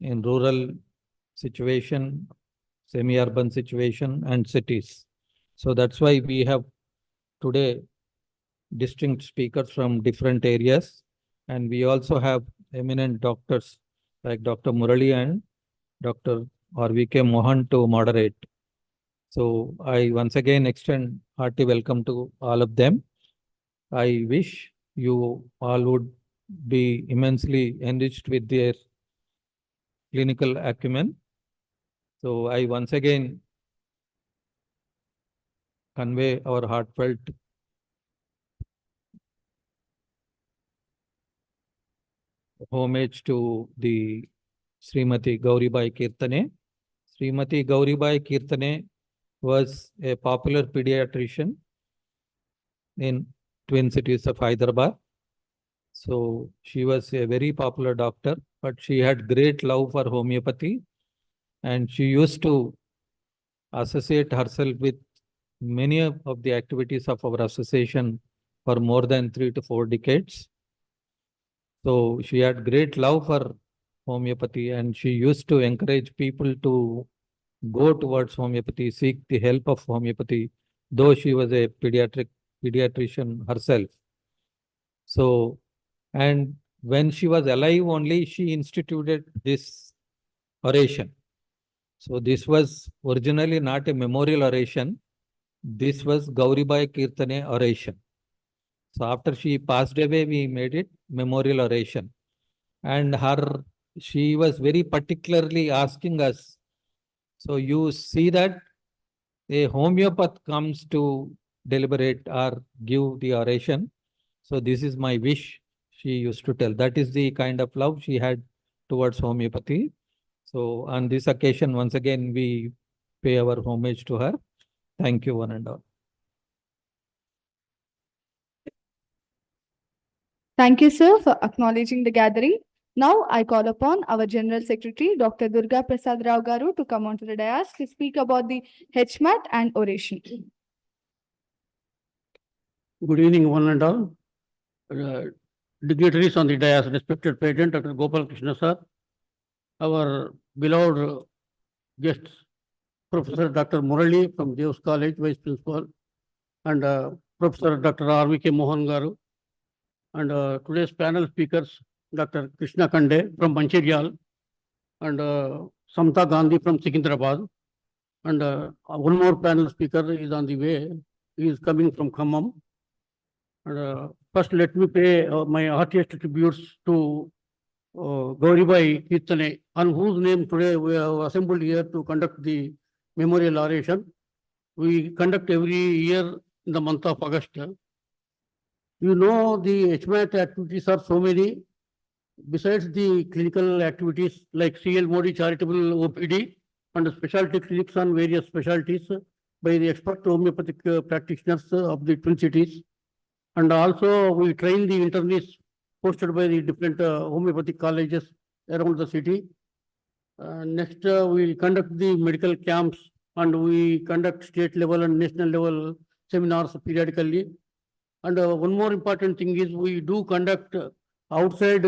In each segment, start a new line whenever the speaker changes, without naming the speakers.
in rural situation, semi-urban situation, and cities. So that's why we have today distinct speakers from different areas. And we also have eminent doctors like Dr. Murali and Dr. R.V.K. Mohan to moderate. So I once again extend hearty welcome to all of them. I wish you all would be immensely enriched with their clinical acumen. So I once again convey our heartfelt homage to the Srimati Gouribai Kirtane. Srimati Gouribai Kirtane was a popular pediatrician in Twin Cities of Hyderabad. So she was a very popular doctor, but she had great love for homeopathy, and she used to associate herself with many of the activities of our association for more than 3 to 4 decades. So she had great love for homeopathy, and she used to encourage people to go towards homeopathy, seek the help of homeopathy, though she was a pediatrician herself. So, and when she was alive only, she instituted this oration. So this was originally not a memorial oration. This was Gouribai Kirtane oration. So after she passed away, we made it memorial oration. And she was very particularly asking us. So you see that a homeopath comes to deliberate or give the oration. So this is my wish, she used to tell. That is the kind of love she had towards homeopathy. So on this occasion, once again, we pay our homage to her. Thank you, one and all.
Thank you, sir, for acknowledging the gathering. Now I call upon our General Secretary, Dr. Durga Prasad Rao Garu, to come onto the dais to speak about the HMAT and oration.
Good evening, one and all. Dignitaries on the dais, respected President Dr. Gopal Krishna sir, our beloved guests, Professor Dr. Murali from Deus College, Vice Principal, and Professor Dr. R.V.K. Mohan Garu, and today's panel speakers, Dr. Krishna Kande from Mancherial, and Samta Gandhi from Secunderabad, and one more panel speaker is on the way. He is coming from Khammam. And first, let me pay my heartiest tributes to Gouribai Kirtane, on whose name today we have assembled here to conduct the memorial oration. We conduct every year in the month of August. You know, the HMAT activities are so many. Besides the clinical activities like CL Modi Charitable OPD and specialty clinics on various specialties by the expert homeopathic practitioners of the Twin Cities. And also we train the internees posted by the different homeopathic colleges around the city. Next, we conduct the medical camps, and we conduct state level and national level seminars periodically. And one more important thing is we do conduct outside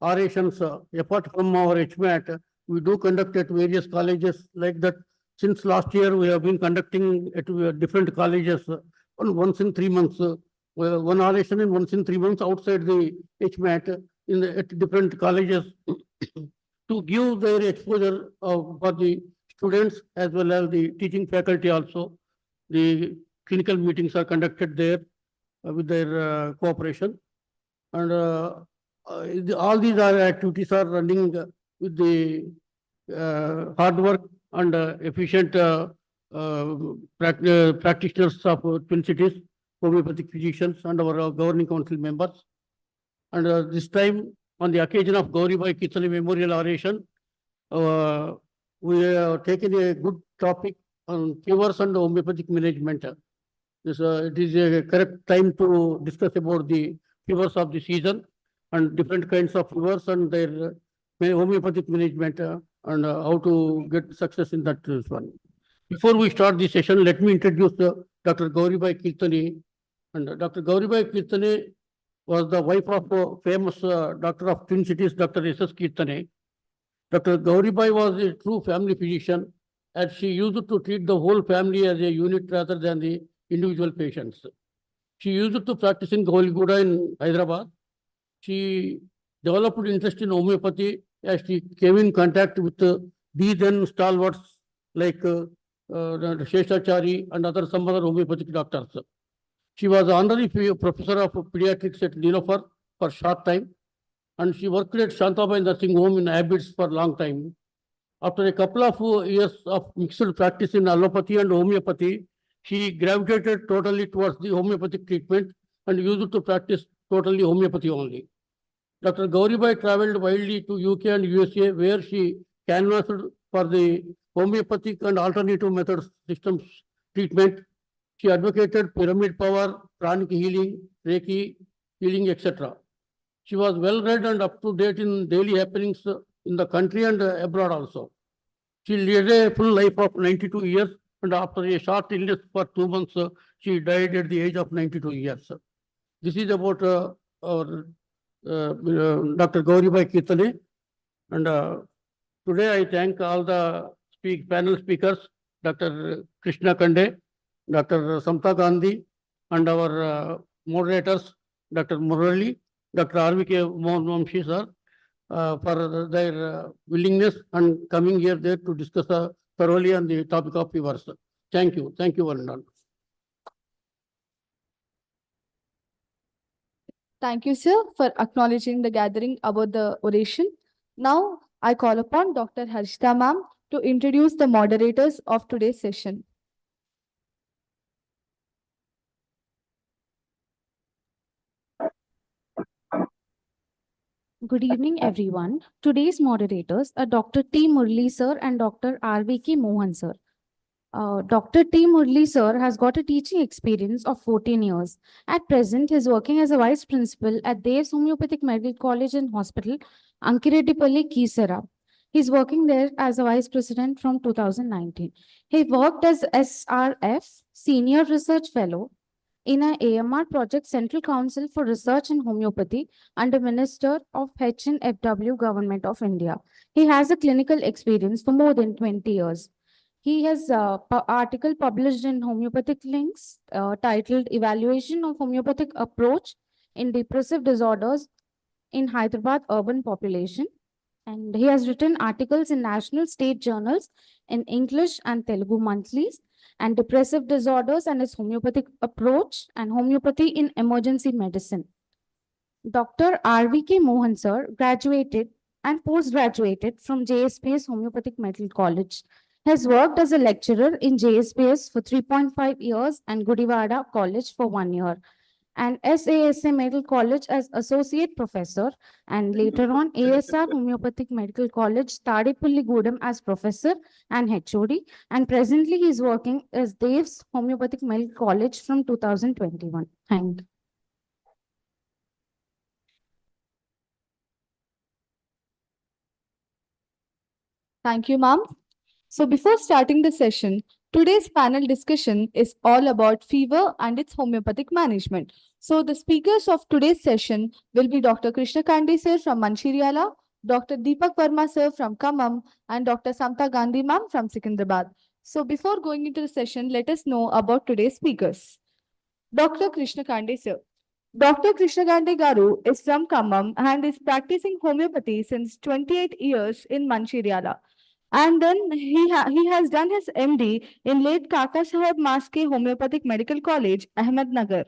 orations, apart from our HMAT, we do conduct at various colleges like that. Since last year, we have been conducting at different colleges once in 3 months. One oration and once in 3 months outside the HMAT at different colleges to give their exposure for the students as well as the teaching faculty also. The clinical meetings are conducted there with their cooperation. And all these activities are running with the hard work and efficient practitioners of Twin Cities, homeopathic physicians, and our governing council members. And this time, on the occasion of Gouribai Kirtane Memorial Oration, we have taken a good topic on fevers and homeopathic management. It is a correct time to discuss about the fevers of the season and different kinds of fevers and their homeopathic management and how to get success in that one. Before we start this session, let me introduce Dr. Gouribai Kirtane. And Dr. Gouribai Kirtane was the wife of famous doctor of Twin Cities, Dr. S.S. Kirtane. Dr. Gouribai was a true family physician, and she used to treat the whole family as a unit rather than the individual patients. She used to practice in Gauliguda in Hyderabad. She developed interest in homeopathy as she came in contact with the then stalwarts like Sheshachari and some other homeopathic doctors. She was honorary professor of pediatrics at Nilofer for a short time, and she worked at Shantabai Nursing Home in Abbots for a long time. After a couple of years of mixed practice in allopathy and homeopathy, she gravitated totally towards the homeopathic treatment and used to practice totally homeopathy only. Dr. Gouribai traveled widely to UK and USA, where she canvassed for the homeopathic and alternative methods systems treatment. She advocated pyramid power, pranic healing, Reiki healing, etc. She was well read and up to date in daily happenings in the country and abroad also. She led a full life of 92 years, and after a short illness for 2 months, she died at the age of 92 years. This is about our Dr. Gouribai Kirtane. And today I thank all the panel speakers, Dr. Krishna Kande, Dr. Samta Gandhi, and our moderators, Dr. Murali, Dr. R.V.K. Mohan sir, for their willingness and coming here there to discuss thoroughly on the topic of fevers. Thank you. Thank you, one and all.
Thank you, sir, for acknowledging the gathering about the oration. Now, I call upon Dr. Harshita ma'am to introduce the moderators of today's session.
Good evening, everyone. Today's moderators are Dr. T. Murli sir and Dr. R.V.K. Mohan sir. Dr. T. Murli sir has got a teaching experience of 14 years. At present, he is working as a vice principal at Dev's Homeopathic Medical College and Hospital, Ankireddypalli, Kisara. He is working there as a vice president from 2019. He worked as SRF, Senior Research Fellow, in an AMR project, Central Council for Research in Homeopathy, under Minister of HNFW, Government of India. He has a clinical experience for more than 20 years. He has article published in Homeopathic Links titled Evaluation of Homeopathic Approach in Depressive Disorders in Hyderabad Urban Population. And he has written articles in national state journals in English and Telugu monthlies and depressive disorders and his homeopathic approach and homeopathy in emergency medicine. Dr. R.V.K. Mohan sir graduated and post-graduated from JSPS Homeopathic Medical College. He has worked as a lecturer in JSPS for 3.5 years and Gudivada College for 1 year, and SASA Medical College as Associate Professor, and later on ASR Homeopathic Medical College, Tadipalli Gudam as Professor and HOD, and presently he is working as Dev's Homeopathic Medical College from 2021. Thank you.
Thank you, ma'am. So before starting the session, today's panel discussion is all about fever and its homeopathic management. So the speakers of today's session will be Dr. Krishna Kande sir from Mancheriala, Dr. Deepak Verma sir from Khammam, and Dr. Samta Gandhi ma'am from Secunderabad. So before going into the session, let us know about today's speakers. Dr. Krishna Kande sir. Dr. Krishna Kande Garu is from Khammam and is practicing homeopathy since 28 years in Mancheriala. And then he has done his MD in late Kaka Saheb Maske Homeopathic Medical College, Ahmednagar.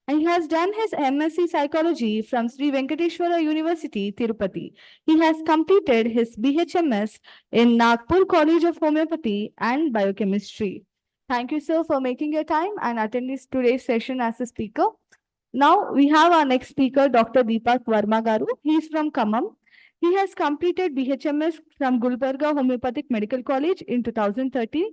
And he has done his MSc Psychology from Sri Venkateshwara University, Tirupati. He has completed his BHMS in Nagpur College of Homeopathy and Biochemistry. Thank you, sir, for making your time and attending today's session as a speaker. Now we have our next speaker, Dr. Deepak Verma Garu. He is from Khammam. He has completed BHMS from Gulbarga Homeopathic Medical College in 2013,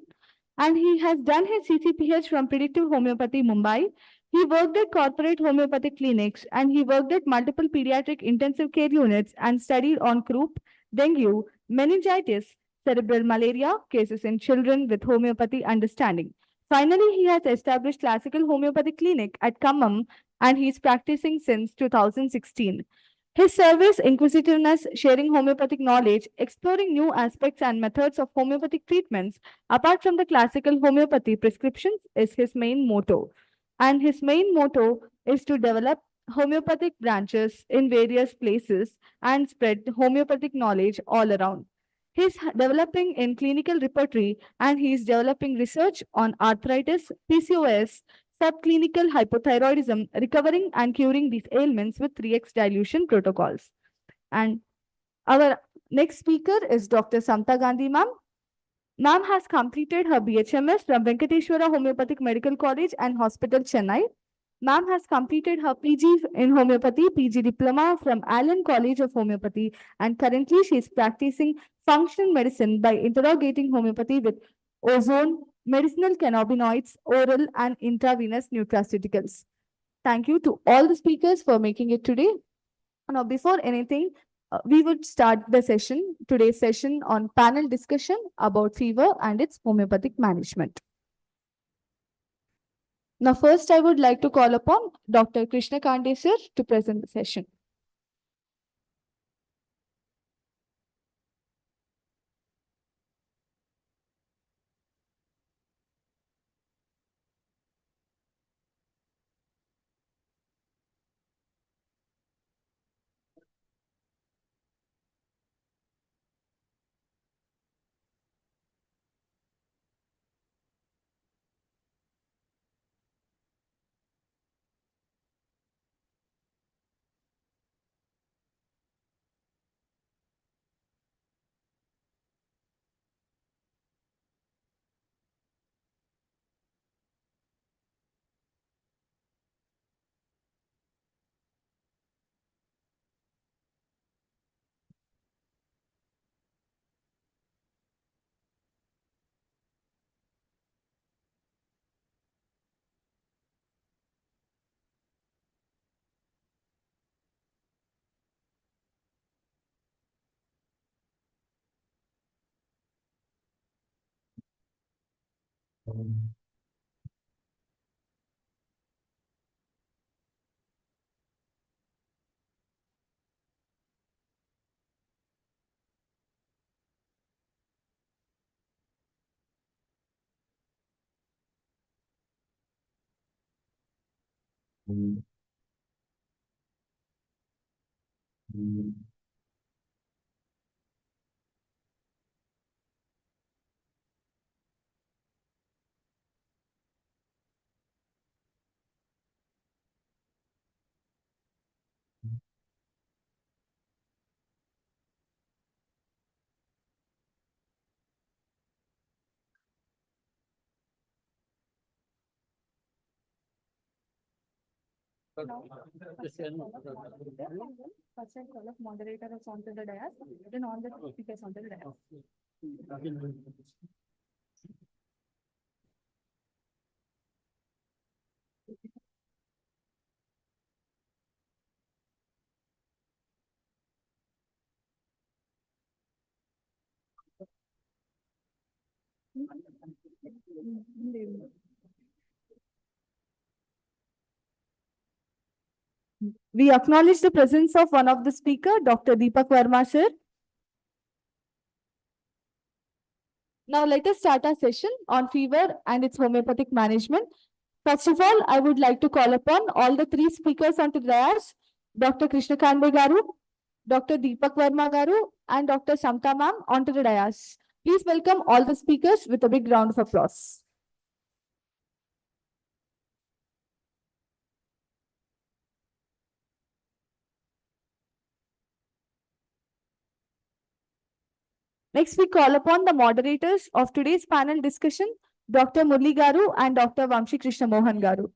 and he has done his CCPH from Predictive Homeopathy, Mumbai. He worked at corporate homeopathic clinics, and he worked at multiple pediatric intensive care units and studied on croup, dengue, meningitis, cerebral malaria cases in children with homeopathy understanding. Finally, he has established classical homeopathic clinic at Khammam, and he is practicing since 2016. His service, inquisitiveness, sharing homeopathic knowledge, exploring new aspects and methods of homeopathic treatments apart from the classical homeopathy prescriptions is his main motto. And his main motto is to develop homeopathic branches in various places and spread homeopathic knowledge all around. He's developing in clinical repertory and he's developing research on arthritis, PCOS, subclinical hypothyroidism, recovering and curing these ailments with 3x dilution protocols. And our next speaker is Dr. Samta Gandhi ma'am. Ma'am has completed her BHMS from Venkateshwara Homeopathic Medical College and Hospital, Chennai. Ma'am has completed her PG in homeopathy, PG diploma from Allen College of Homeopathy, and currently she is practicing functional medicine by interrogating homeopathy with ozone, medicinal cannabinoids, oral and intravenous nutraceuticals. Thank you to all the speakers for making it today. Now, before anything, we would start the session, today's session on panel discussion about fever and its homeopathic management. Now, first, I would like to call upon Dr. Krishna Kande sir to present the session. First I call up moderator onto the dais, then all the speakers onto the dais. We acknowledge the presence of one of the speaker, Dr. Deepak Verma sir. Now let us start our session on fever and its homeopathic management. First of all, I would like to call upon all the three speakers onto the dais, Dr. Krishna Kande Garu, Dr. Deepak Verma Garu, and Dr. Samta ma'am onto the dais. Please welcome all the speakers with a big round of applause. Next, we call upon the moderators of today's panel discussion, Dr. Murli Garu and Dr. Vamshi Krishna Mohan Garu.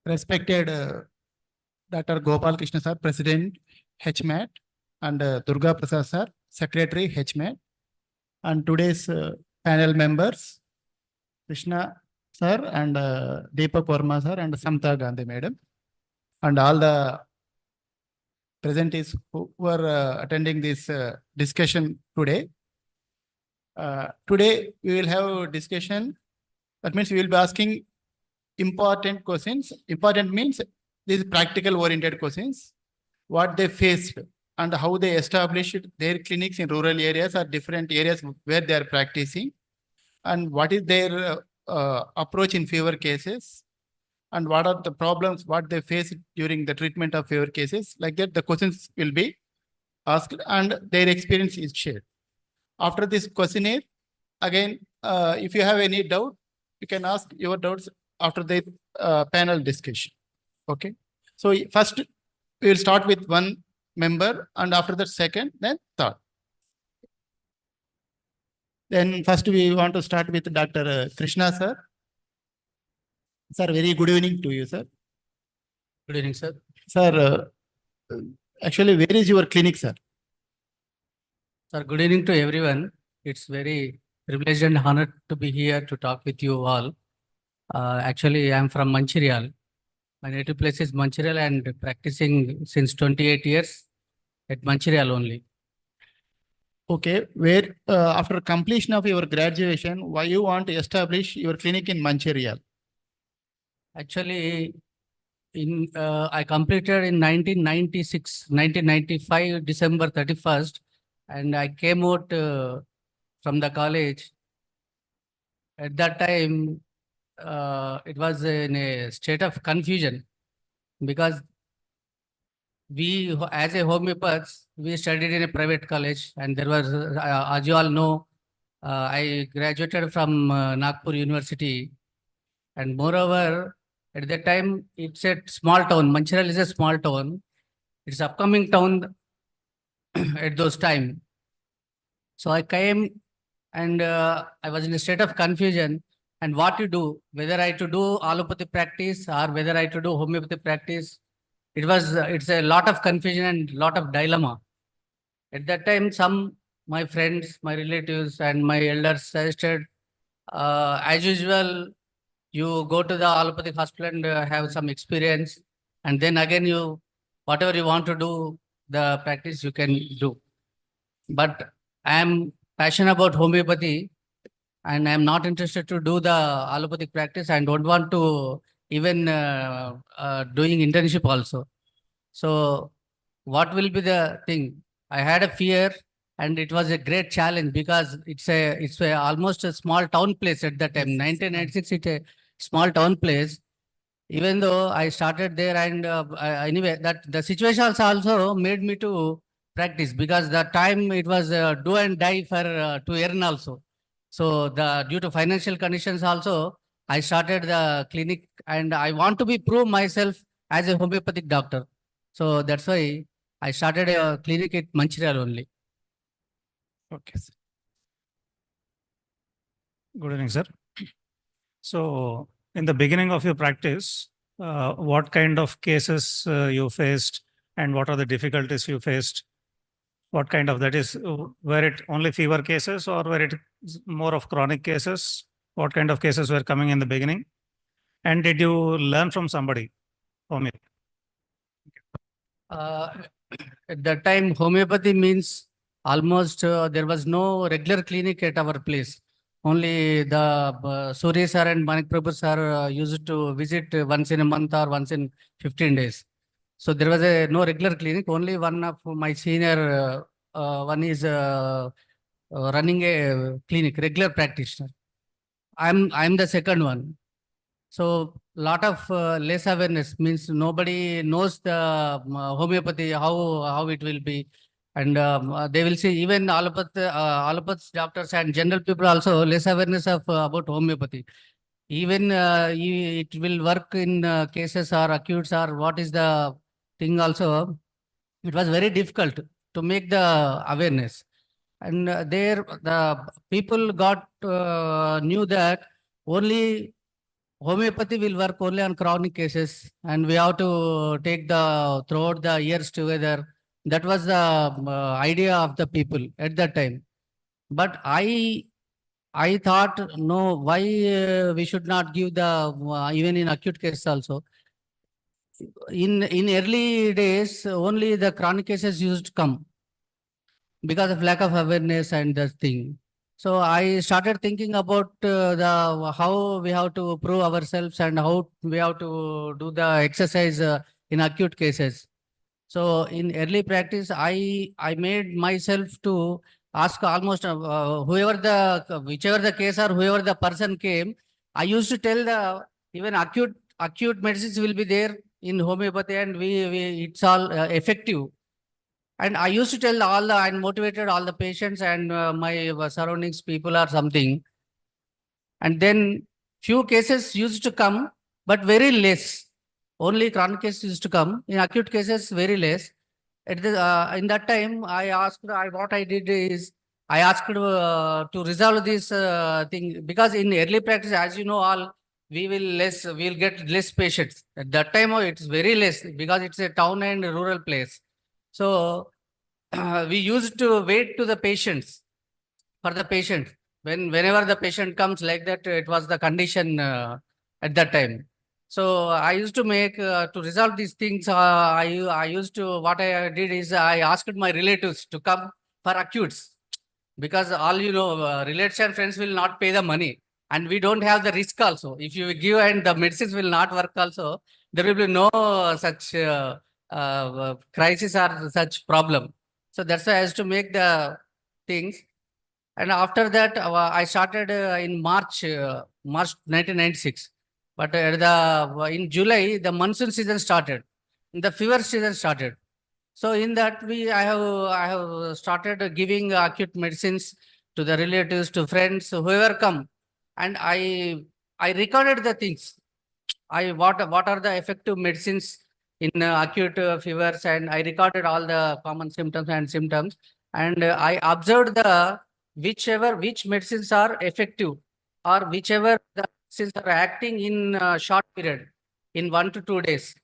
Respected Dr. Gopal Krishna sir, President HMAT, and Durga Prasad sir, Secretary HMAT, and today's panel members, Krishna sir and Deepak Verma sir and Samta Gandhi madam, and all the presentees who were attending this discussion today. Today we will have a discussion. That means we will be asking important questions. Important means these practical oriented questions, what they faced and how they established their clinics in rural areas or different areas where they are practicing, and what is their approach in fever cases, and what are the problems, what they face during the treatment of fever cases. Like that, the questions will be asked and their experience is shared. After this questionnaire, again, if you have any doubt, you can ask your doubts after the panel discussion. Okay. So first, we will start with one member, and after that second, then third. Then first we want to start with Dr. Krishna sir. Sir, very good evening to you, sir.
Good evening, sir.
Sir, actually, where is your clinic, sir?
Sir, good evening to everyone. It's very privileged and honored to be here to talk with you all. Actually, I'm from Mancherial. My native place is Mancherial and practicing since 28 years at Mancherial only.
Okay, where after completion of your graduation, why you want to establish your clinic in Mancherial?
Actually, I completed in 1995, December 31st, and I came out from the college. At that time, it was in a state of confusion because we, as a homeopath, we studied in a private college, and there was, as you all know, I graduated from Nagpur University, and moreover, at that time, it's a small town. Mancherial is a small town. It's upcoming town at those time. So I came and I was in a state of confusion. And what to do, whether I to do allopathy practice or whether I to do homeopathy practice, it's a lot of confusion and lot of dilemma. At that time, my friends, my relatives, and my elders suggested, as usual,
you go to the allopathic hospital and have some experience, and then again whatever you want to do, the practice you can do. But I am passionate about homeopathy, and I am not interested to do the allopathic practice and don't want to even doing internship also. So what will be the thing? I had a fear, and it was a great challenge because it's almost a small town place at that time. 1996, it's a small town place. Even though I started there, and anyway, that the situations also made me to practice, because that time it was do and die for to earn also. So due to financial conditions also, I started the clinic, and I want to be prove myself as a homeopathic doctor. So that's why I started a clinic at Mancherial only.
Okay, sir. Good evening, sir. So, in the beginning of your practice, what kind of cases you faced, and what are the difficulties you faced? What kind of that is? Were it only fever cases, or were it more of chronic cases? What kind of cases were coming in the beginning? And did you learn from somebody? Homeo?
At that time, homeopathy means almost there was no regular clinic at our place. Only the Surya sir and Manik Prabhu sir used to visit once in a month or once in 15 days. So there was no regular clinic. Only one of my senior, one is running a clinic, regular practitioner. I'm the second one. So lot of less awareness, means nobody knows the homeopathy, how it will be. And they will see even allopathy doctors and general people also less awareness of about homeopathy. Even it will work in cases or acutes or what is the thing also. It was very difficult to make the awareness. And there the people got knew that only homeopathy will work only on chronic cases, and we have to take the throughout the years together. That was the idea of the people at that time. But I thought, no, why we should not give the even in acute cases also. In early days, only the chronic cases used to come because of lack of awareness and the thing. So I started thinking about the how we have to prove ourselves and how we have to do the exercise in acute cases. So in early practice, I made myself to ask almost whichever the case or whoever the person came, I used to tell the even acute medicines will be there in homeopathy, and we it's all effective. And I used to tell and motivated all the patients and my surroundings people or something. And then few cases used to come, but very less. Only chronic cases used to come. In acute cases, very less. In that time, what I did is I asked to resolve this thing, because in early practice, as you know, we'll get less patients. At that time, it's very less because it's a town and rural place. So we used to wait to the patients for the patient. Whenever the patient comes like that, it was the condition at that time. So I used to make to resolve these things. I used to what I did is I asked my relatives to come for acutes, because all relatives and friends will not pay the money, and we don't have the risk also. If you give and the medicines will not work also, there will be no such crisis or such problem. So that's why I used to make the things. And after that, I started in March 1996. But in July, the monsoon season started. The fever season started. So in that, I have started giving acute medicines to the relatives, to friends, whoever come, and I recorded the things. What are the effective medicines in acute fevers, and I recorded all the common symptoms, and I observed which medicines are effective, or whichever the medicines are acting in a short period, in 1 to 2 days.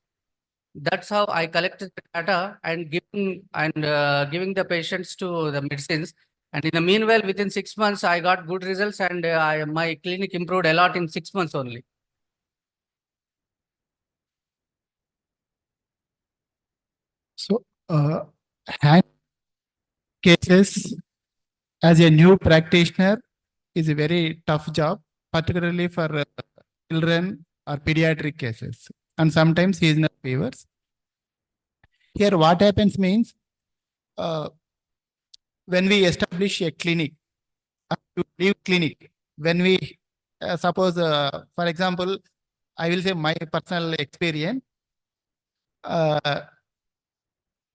That's how I collected the data and giving the patients to the medicines. And in the meanwhile, within 6 months, I got good results, and my clinic improved a lot in 6 months only.
hand cases as a new practitioner is a very tough job, particularly for children or pediatric cases, and sometimes seasonal fevers. Here, what happens means when we establish a clinic, to leave clinic, when we suppose, for example, I will say my personal experience.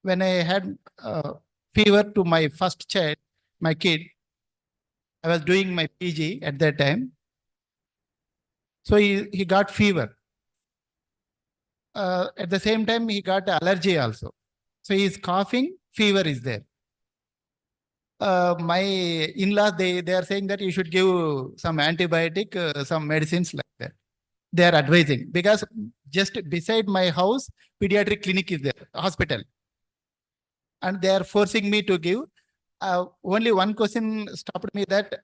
When I had fever to my first child, my kid, I was doing my PG at that time. So he got fever. At the same time, he got allergy also. So he is coughing, fever is there. My in-laws, they are saying that you should give some antibiotic, some medicines like that. They are advising, because just beside my house, pediatric clinic is there, hospital. And they are forcing me to give. Only one question stopped me, that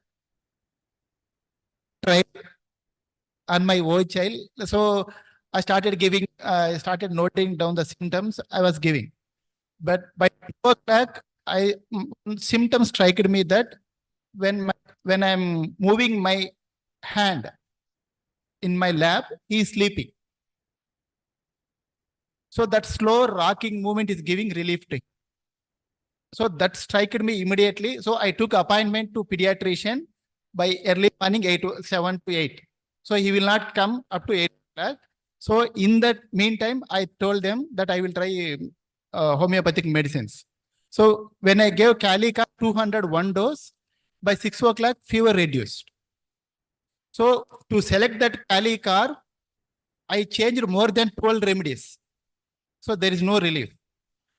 try on my old child. So I started giving, I started noting down the symptoms I was giving. But by 2 o'clock, symptoms struck me that when I'm moving my hand in my lap, he is sleeping. So that slow rocking movement is giving relief to him. So that struck me immediately. So I took appointment to pediatrician by early morning 7 to 8. So he will not come up to 8 o'clock. So in that meantime, I told them that I will try homeopathic medicines. So when I gave Calica 201 dose, by 6 o'clock, fever reduced. So to select that Calica, I changed more than 12 remedies. So there is no relief.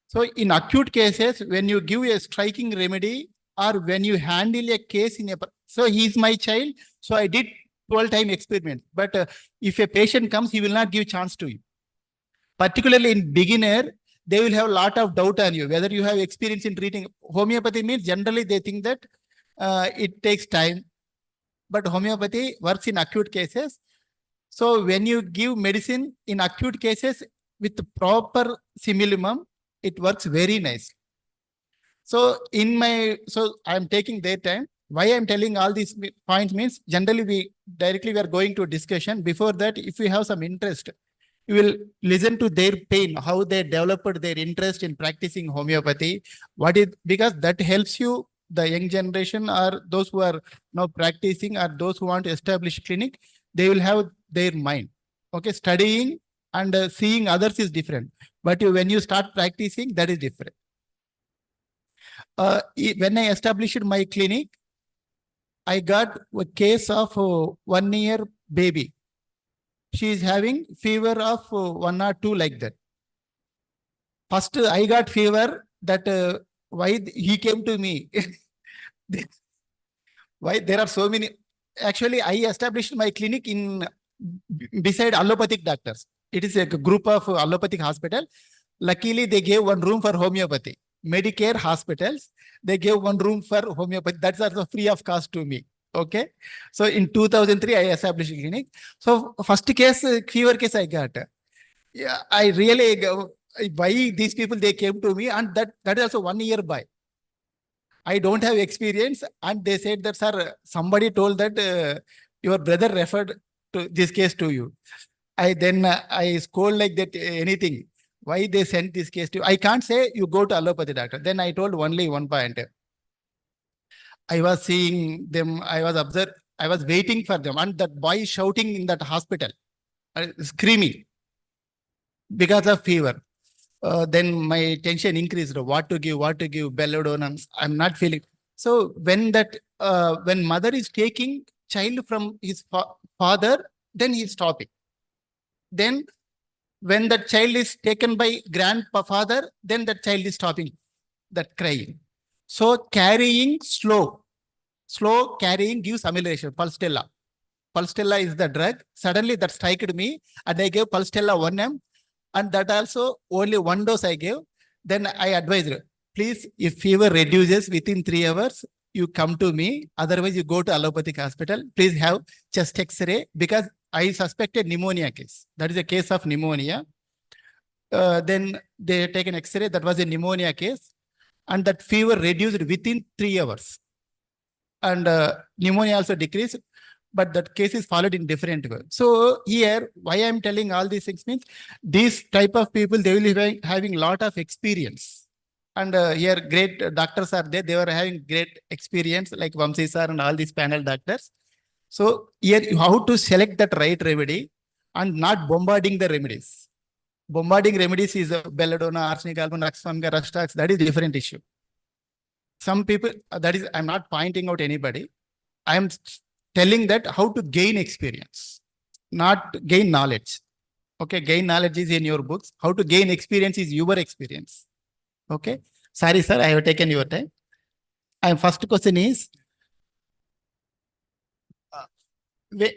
So in acute cases, when you give a striking remedy, or when you handle a case in a, so he is my child, so I did 12-time experiment. But if a patient comes, he will not give chance to you. Particularly in beginner, they will have a lot of doubt on you, whether you have experience in treating. Homeopathy means generally they think that it takes time, but homeopathy works in acute cases. So when you give medicine in acute cases with proper simillimum, it works very nice. So I'm taking their time. Why I'm telling all these points means, generally we are going to discussion. Before that, if you have some interest, you will listen to their pain, how they developed their interest in practicing homeopathy. Because that helps you, the young generation, or those who are now practicing, or those who want to establish clinic, they will have their mind. Okay, studying and seeing others is different. But when you start practicing, that is different. When I established my clinic, I got a case of 1 year baby. She is having fever of 1 or 2 like that. First, I got fever, that why he came to me. Why there are so many? Actually, I established my clinic beside allopathic doctors. It is a group of allopathic hospital. Luckily, they gave one room for homeopathy. Medicare hospitals, they gave one room for homeopathy. That's also free of cost to me. Okay. So in 2003, I established a clinic. So first case, fever case I got. Yeah, I really, why these people, they came to me, and that is also 1 year by. I don't have experience, and they said that, sir, somebody told that your brother referred to this case to you. I scold like that, anything. Why they sent this case to you? I can't say you go to allopathy doctor. Then I told only one point. I was seeing them, I was waiting for them, and that boy is shouting in that hospital, screaming because of fever. Then my tension increased. What to give, belladonna. I'm not feeling. So when mother is taking child from his father, then he's stopping. Then when that child is taken by grandfather, then that child is stopping that crying. So carrying slow carrying gives amelioration. Pulstella is the drug. Suddenly that struck me, and I gave Pulstella 1 ml, and that also only 1 dose I gave. Then I advised her, please, if fever reduces within 3 hours, you come to me. Otherwise, you go to allopathic hospital. Please have chest X-ray, because I suspected pneumonia case. That is a case of pneumonia. Then they take an X-ray. That was a pneumonia case, and that fever reduced within 3 hours, and pneumonia also decreased. But that case is followed in different way. So here, why I'm telling all these things means these type of people, they will be having lot of experience. And here great doctors are there. They were having great experience like Vamsi sir and all these panel doctors. So here, how to select that right remedy and not bombarding the remedies. Bombarding remedies is belladonna, arsenic album, Raxfamga, Rustax. That is different issue. Some people, that is, I'm not pointing out anybody. I'm telling that how to gain experience, not gain knowledge. Okay, gain knowledge is in your books. How to gain experience is your experience. Okay. Sorry, sir, I have taken your time. And first question is,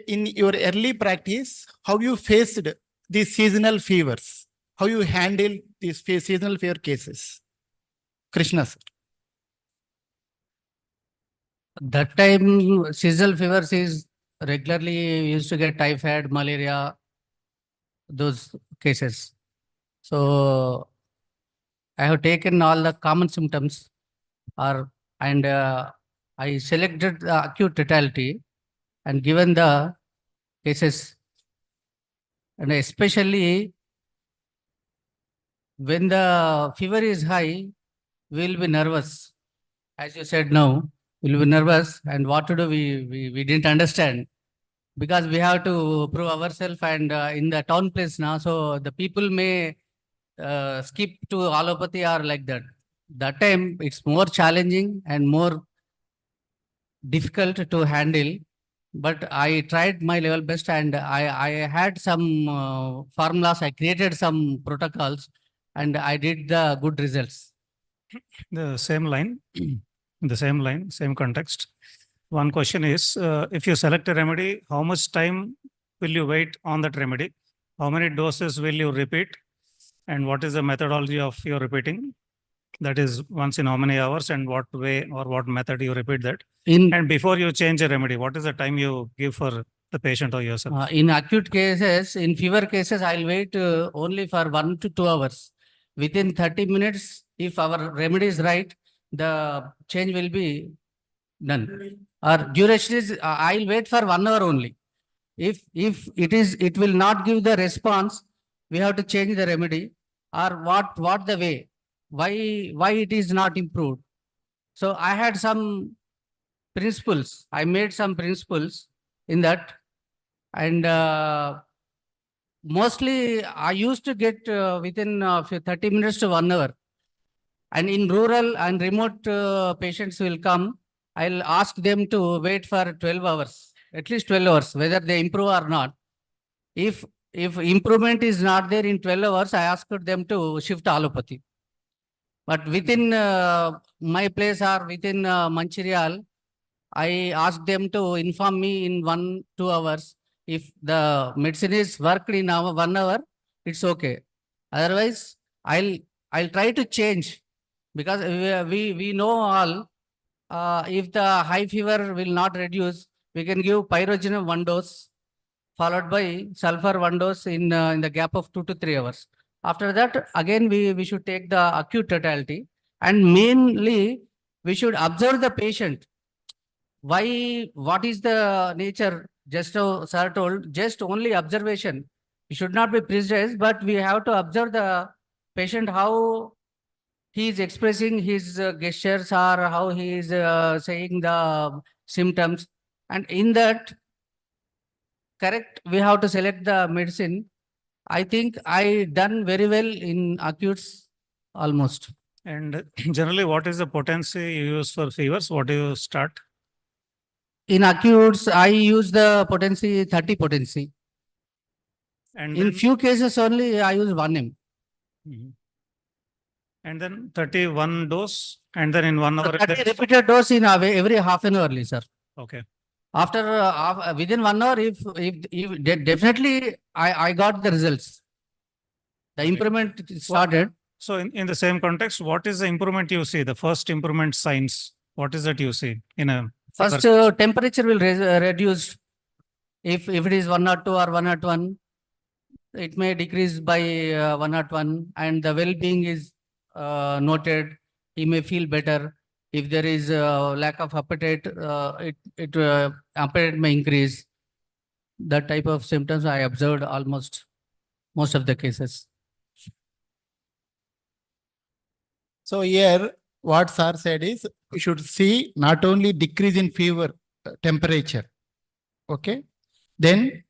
in your early practice, how you faced these seasonal fevers? How you handle these seasonal fever cases? Krishna, sir.
That time seasonal fevers is regularly used to get typhoid, malaria, those cases. So I have taken all the common symptoms and I selected the acute totality and given the cases, and especially when the fever is high, we will be nervous. As you said now, we will be nervous, and what to do, we didn't understand, because we have to prove ourselves, and in the town place now, so the people may skip to allopathy or like that. That time it's more challenging and more difficult to handle, but I tried my level best, and I had some formulas, I created some protocols, and I did the good results.
The same line, same context. One question is, if you select a remedy, how much time will you wait on that remedy? How many doses will you repeat? And what is the methodology of your repeating? That is, once in how many hours, and what way or what method you repeat that? And before you change a remedy, what is the time you give for the patient or yourself?
In acute cases, in fever cases, I'll wait only for 1 to 2 hours. Within 30 minutes, if our remedy is right, the change will be done. Our duration is, I'll wait for 1 hour only. If it will not give the response, we have to change the remedy, or what the way, why it is not improved. So I had some principles. I made some principles in that, and mostly I used to get within 30 minutes to 1 hour. And in rural and remote patients will come, I'll ask them to wait for 12 hours, at least 12 hours, whether they improve or not. If improvement is not there in 12 hours, I asked them to shift allopathy. But within my place or within Mancherial, I asked them to inform me in 1-2 hours. If the medicine is worked in 1 hour, it's okay. Otherwise, I'll try to change, because we know all. If the high fever will not reduce, we can give pyrogenum 1 dose, followed by sulfur 1 dose in the gap of 2 to 3 hours. After that, again, we should take the acute totality, and mainly we should observe the patient. What is the nature? Just so sir told, just only observation. We should not be prejudiced, but we have to observe the patient, how he is expressing his gestures, or how he is saying the symptoms. And in that, correct, we have to select the medicine. I think I done very well in acutes almost.
And generally, what is the potency you use for fevers? What do you start?
In acutes, I use the potency, 30 potency.
And
In
then,
few cases only, I use 1 M.
and then 31 dose, and then in 1 hour.
30 repeated dose in every half an hour only, sir.
Okay.
After within 1 hour, if definitely I got the results. The improvement started.
So in the same context, what is the improvement you see? The first improvement signs, what is that you see in a
First, temperature will reduce if it is 102 or 101. it may decrease by 101, and the well-being is noted. He may feel better. If there is lack of appetite, appetite may increase. That type of symptoms I observed almost most of the cases.
So here, what sir said is, you should see not only decrease in fever, temperature, okay? Then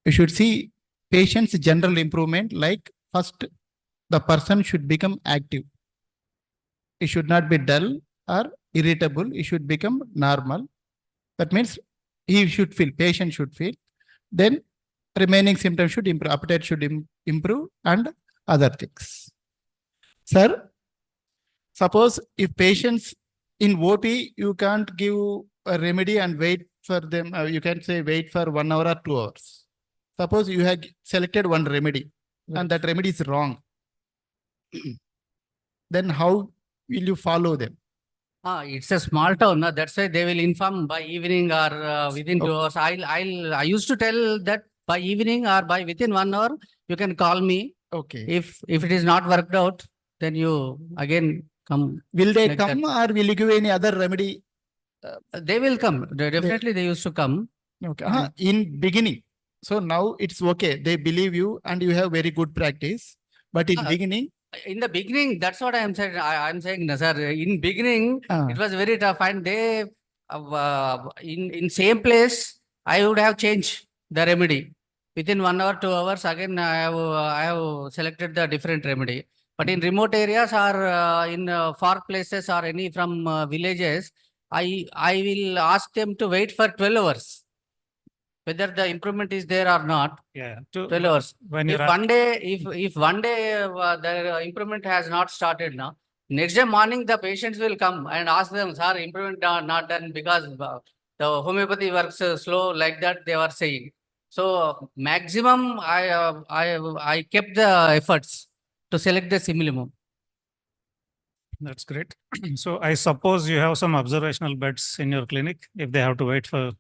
you should see patient's general improvement, like first, the person should become active. It should not be dull or irritable. It should become normal. That means he should feel, patient should feel. Then remaining symptoms should improve, appetite should improve, and other things. Sir, suppose if patients in OP, you can't give a remedy and wait for them, you can say wait for 1 hour or 2 hours. Suppose you have selected one remedy and that remedy is wrong. Then how will you follow them?
It's a small town. That's why they will inform by evening or within 2 hours. I used to tell that by evening or by within 1 hour, you can call me.
Okay.
If it is not worked out, then you again come.
Will they
like
come or will you give any other remedy?
They will come. Definitely they used to come.
Okay. In beginning. So now it's okay. They believe you and you have very good practice. But in beginning.
In the beginning, that's what I am saying. I'm saying, no, sir. In beginning, it was very tough, and they in same place, I would have changed the remedy within 1 hour, 2 hours. Again, I have selected the different remedy. But in remote areas or in far places or any from villages, I will ask them to wait for 12 hours. Whether the improvement is there or not.
Yeah.
12 hours.
When
If
you're
one day, if one day the improvement has not started now, next day morning the patients will come and ask them, sir, improvement not done because the homeopathy works slow, like that they were saying. So maximum I kept the efforts to select the simillimum.
That's great. So I suppose you have some observational beds in your clinic if they have to wait for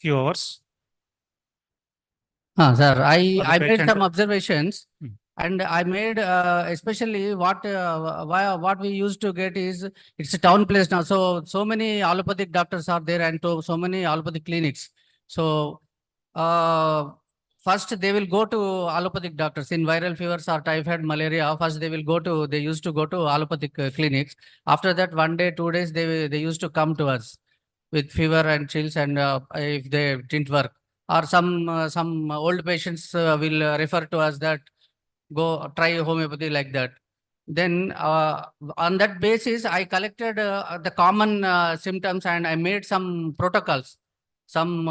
few hours.
Sir, I made
patient-
some observations,
Hmm.
and I made especially what we used to get is, it's a town place now. So many allopathic doctors are there and so many allopathic clinics. So first they will go to allopathic doctors in viral fevers or typhoid, malaria. First they used to go to allopathic clinics. After that, 1 day, 2 days, they used to come to us with fever and chills, and if they didn't work. Or some old patients will refer to us that go try homeopathy, like that. Then on that basis, I collected the common symptoms and I made some protocols, some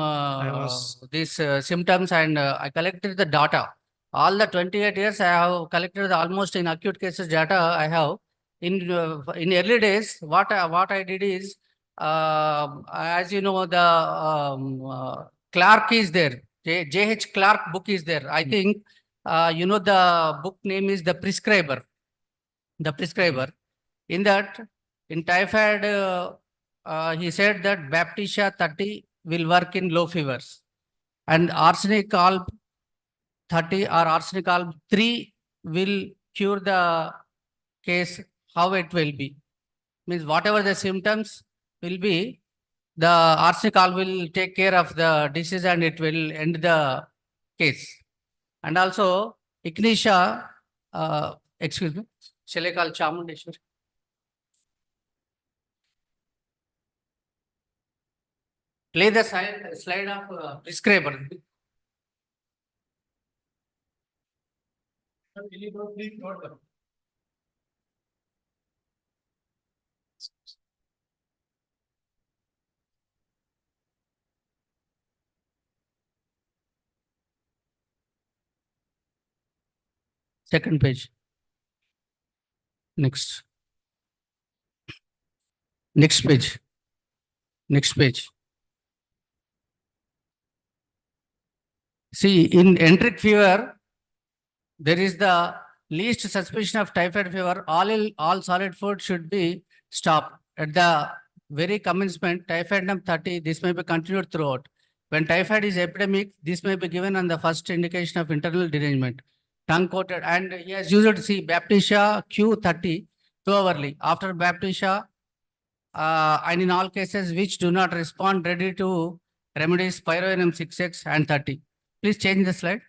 these symptoms, and I collected the data. All the 28 years I have collected almost in acute cases data I have. In early days, what I did is, as you know, the Clark is there. J.H. Clark book is there. I think, you know, the book name is The Prescriber. The Prescriber. In that, in typhoid, he said that Baptisia 30 will work in low fevers. And arsenic alb 30 or arsenic alb 3 will cure the case. How it will be? Means whatever the symptoms will be, the arsenic alb will take care of the disease and it will end the case. And also, Ignitia, excuse me, shall I call Chamundeshwari? Play the slide of prescriber. Second page. Next. Next page. Next page. See, in enteric fever, there is the least suspicion of typhoid fever. All solid food should be stopped. At the very commencement, typhoid 30, this may be continued throughout. When typhoid is epidemic, this may be given on the first indication of internal derangement. Tongue coated, and he has used to see Baptisha Q30 2-hourly. After Baptisha, and in all cases which do not respond ready to remedies pyroenum 6x and 30. Please change the slide.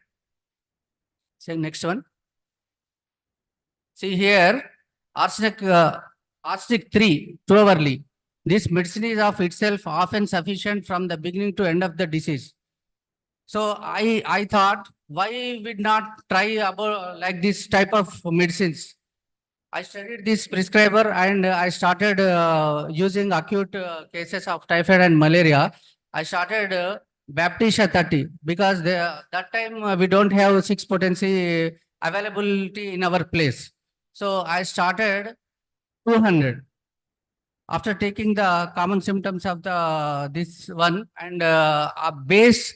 Say next one. See here, arsenic 3 2-hourly. This medicine is of itself often sufficient from the beginning to end of the disease. So I thought, why we not try about like this type of medicines? I studied this prescriber and I started using acute cases of typhoid and malaria. I started Baptisha 30 because that time we don't have 6 potency availability in our place. So I started 200. After taking the common symptoms of the this one and a base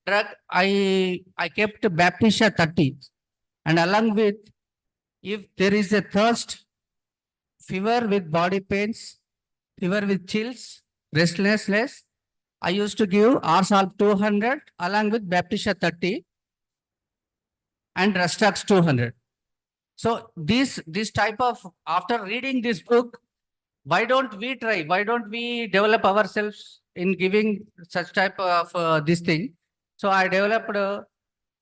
drug, I kept Baptisha 30, and along with, if there is a thirst, fever with body pains, fever with chills, restlessness, I used to give Rsalb 200 along with Baptisha 30 and Rustux 200. So this type of, after reading this book, why don't we try? Why don't we develop ourselves in giving such type of this thing? So I developed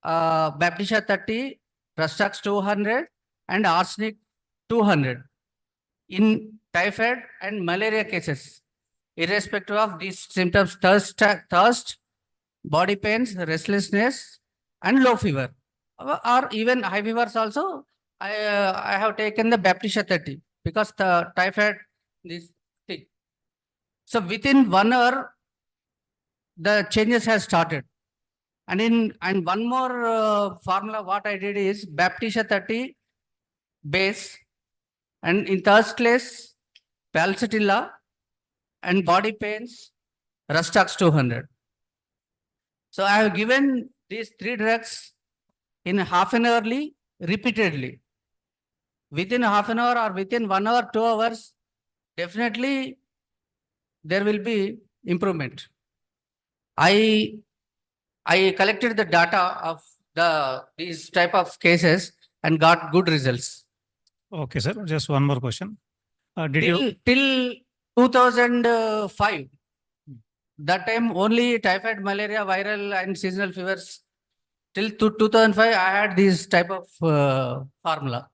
Baptisha 30, Rustux 200 and arsenic 200 in typhoid and malaria cases, irrespective of these symptoms: thirst, body pains, restlessness, and low fever, or even high fevers also. I have taken the Baptisha 30 because the typhoid, this thing. So within 1 hour, the changes has started. And one more formula, what I did is Baptisha 30 base, and in thirstless, Palsatilla, and body pains, Rustux 200. So I have given these 3 drugs in half an hourly, repeatedly. Within half an hour or within 1 hour, 2 hours, definitely there will be improvement. I collected the data of these type of cases and got good results.
Okay, sir. Just one more question. Till
2005, that time only typhoid, malaria, viral and seasonal fevers. Till 2005, I had this type of formula.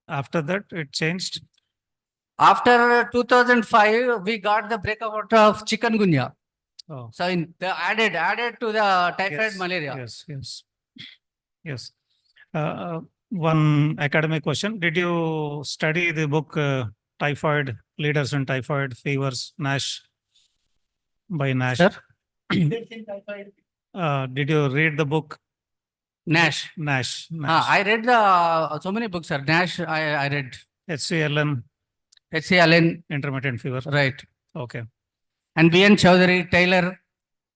After that, it changed?
After 2005, we got the breakout of chikungunya.
Oh.
So added to the typhoid,
Yes,
malaria.
Yes. One academic question. Did you study the book Typhoid, Leaders in Typhoid Fevers, Nash, by Nash?
Sir?
Did you read the book?
Nash. I read so many books, sir. Nash, I read.
HCLN,
Intermittent
fever.
Right.
Okay.
And B.N. Chowdhury, Taylor.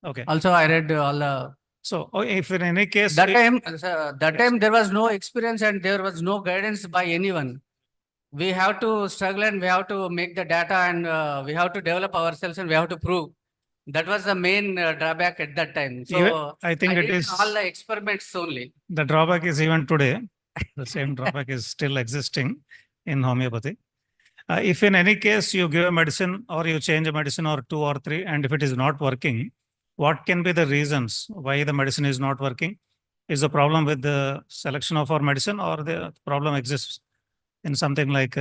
Okay.
Also, I read all the.
So, if in any case.
That time there was no experience and there was no guidance by anyone. We have to struggle and we have to make the data and we have to develop ourselves and we have to prove. That was the main drawback at that time. So
I think it
did
is
all the experiments only.
The drawback is even today. The same drawback is still existing in homeopathy. If in any case you give a medicine or you change a medicine or 2 or 3, and if it is not working, what can be the reasons why the medicine is not working? Is the problem with the selection of our medicine, or the problem exists in something like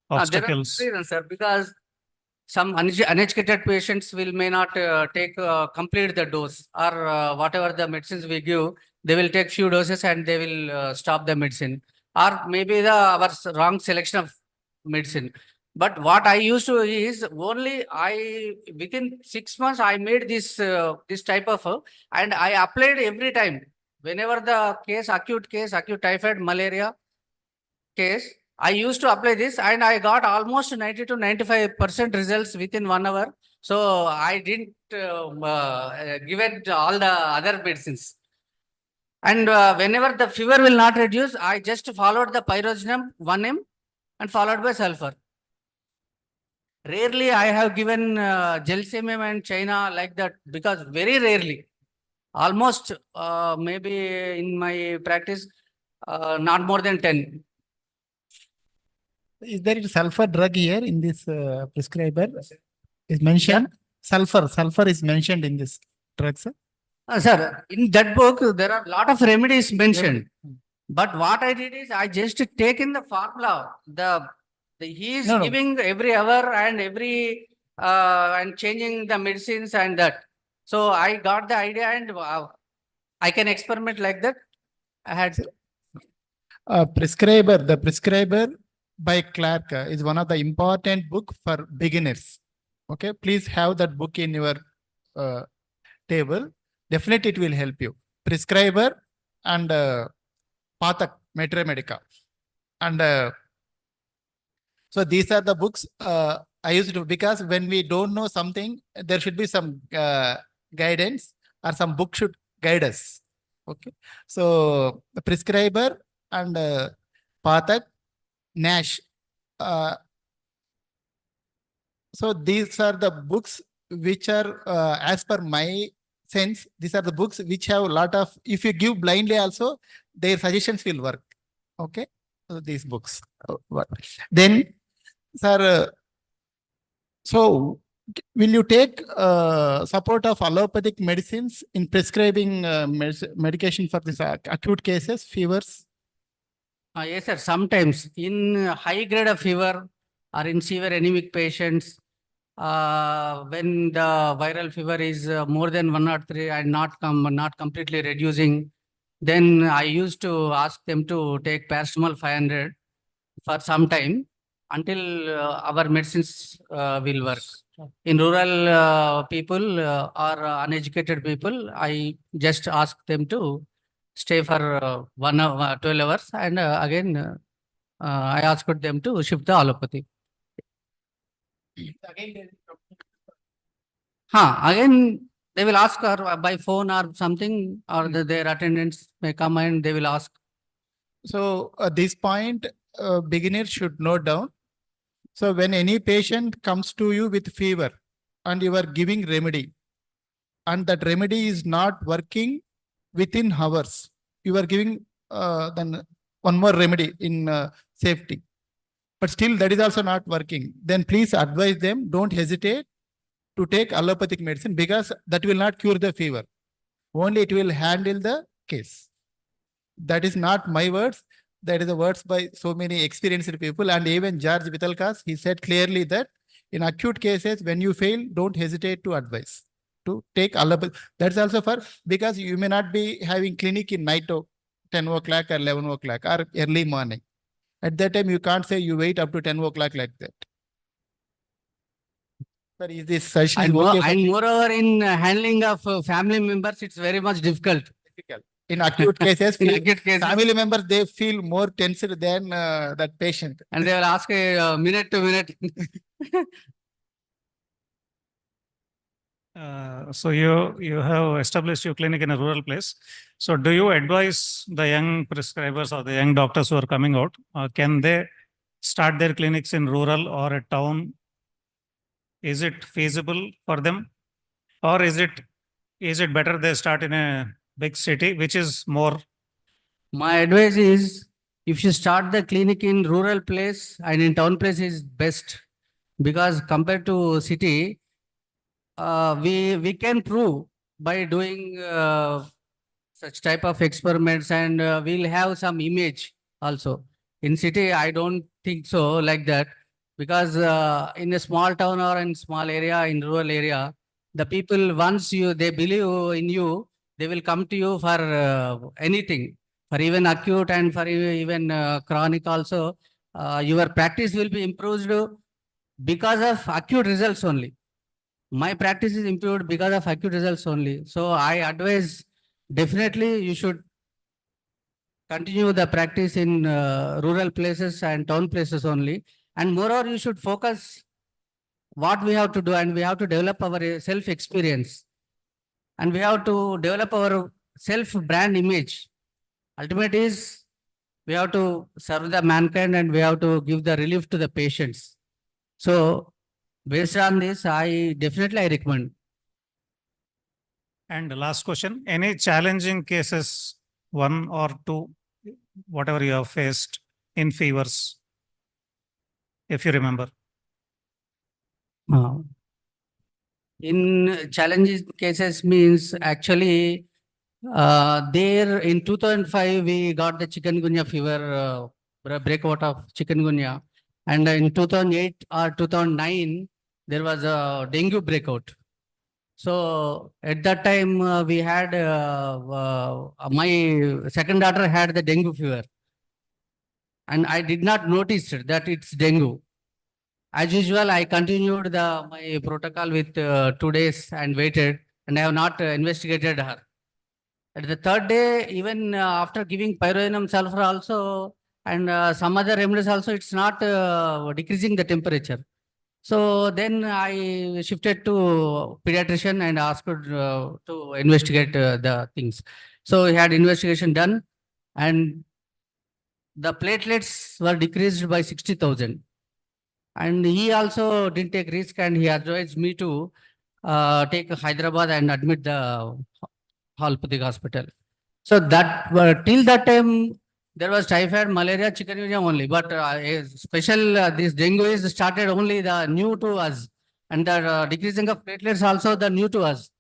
obstacles?
There are reasons, sir, because some uneducated patients may not complete the dose, or whatever the medicines we give, they will take few doses and they will stop the medicine, or maybe our wrong selection of medicine. But what I used to is only within 6 months I made this type of and I applied every time whenever the acute typhoid, malaria case. I used to apply this and I got almost 90 to 95% results within 1 hour. So I didn't give it all the other medicines. And whenever the fever will not reduce, I just followed the pyrogenum 1 m and followed by sulfur. Rarely I have given Gelsimim and China like that, because very rarely. Almost maybe in my practice, not more than 10.
Is there a sulfur drug here in this prescriber? Is mentioned? Sulfur is mentioned in this drug, sir?
Sir, in that book, there are a lot of remedies mentioned. But what I did is I just taken the formula. He is
No, no.
giving every hour and every and changing the medicines and that. So I got the idea and I can experiment like that. I had
The prescriber by Clark is one of the important book for beginners. Okay, please have that book in your table. Definitely it will help you. Prescriber and Pathak, Maitre Medica. And so these are the books I used to, because when we don't know something, there should be some guidance or some book should guide us. Okay. So the prescriber and Pathak, Nash. So these are the books which are, as per my sense, these are the books which have a lot of, if you give blindly also, their suggestions will work. Okay. So these books. Then, sir, so will you take support of allopathic medicines in prescribing medication for this acute cases, fevers?
yes, sir. Sometimes in high grade of fever or in severe anemic patients, when the viral fever is more than 103 and not completely reducing, then I used to ask them to take paracetamol 500 for some time until our medicines will work. In rural people or uneducated people, I just ask them to stay for 1 hour, 12 hours, and again I asked them to shift the allopathy. Again they will ask her by phone or something, or their attendants may come and they will ask.
So at this point, beginners should note down. So when any patient comes to you with fever and you are giving remedy, and that remedy is not working within hours, you are giving then one more remedy in safety, but still that is also not working, then please advise them, don't hesitate to take allopathic medicine, because that will not cure the fever. Only it will handle the case. That is not my words. That is the words by so many experienced people. And even George Vitalkas, he said clearly that in acute cases, when you fail, don't hesitate to advise to take allopathy. That's also for, because you may not be having clinic in night of 10 o'clock or 11 o'clock or early morning. At that time, you can't say you wait up to 10 o'clock like that. Sir, is this session
And,
okay for
and moreover, in handling of family members, it's very much difficult.
in acute cases,
In acute cases.
family members, they feel more tensed than that patient.
And they will ask a minute to minute.
So you have established your clinic in a rural place. So do you advise the young prescribers or the young doctors who are coming out, can they start their clinics in rural or a town? Is it feasible for them, or is it better they start in a big city, which is more?
My advice is, if you start the clinic in rural place and in town place is best, because compared to city, we can prove by doing such type of experiments, and we'll have some image also. In city, I don't think so like that, because in a small town or in small area, in rural area, the people, once they believe in you, they will come to you for anything, for even acute and for even chronic also. Your practice will be improved because of acute results only. My practice is improved because of acute results only. So I advise, definitely you should continue the practice in rural places and town places only. And moreover, you should focus what we have to do, and we have to develop our self-experience. And we have to develop our self-brand image. Ultimate is, we have to serve the mankind and we have to give the relief to the patients. So Based on this, I recommend.
And last question, any challenging cases, one or two, whatever you have faced in fevers, if you remember?
In challenging cases means actually, there in 2005, we got the chikungunya fever, breakout of chikungunya. And in 2008 or 2009, there was a dengue breakout. So at that time, we had, my second daughter had the dengue fever. And I did not notice that it's dengue. As usual, I continued my protocol with 2 days and waited, and I have not investigated her. At the third day, even after giving pyroenum sulfur also, and some other remedies also, it's not decreasing the temperature. So then I shifted to pediatrician and asked to investigate the things. So he had investigation done, and the platelets were decreased by 60,000. And he also didn't take risk, and he advised me to take Hyderabad and admit the Halpathi hospital. So that till that time there was typhoid, malaria, chikungunya only. But a special this dengue is started only the new to us, and the decreasing of platelets also the new to us.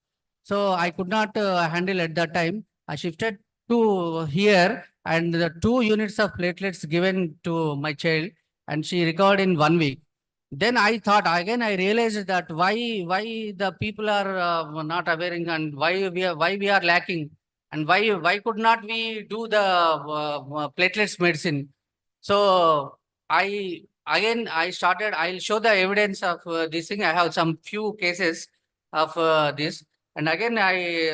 So I could not handle at that time. I shifted to here, and the 2 units of platelets given to my child, and she recovered in 1 week. Then I thought again, I realized that why the people are not aware, and why we are lacking, and why could not we do the platelets medicine. So I started, I'll show the evidence of this thing. I have some few cases of this, and again I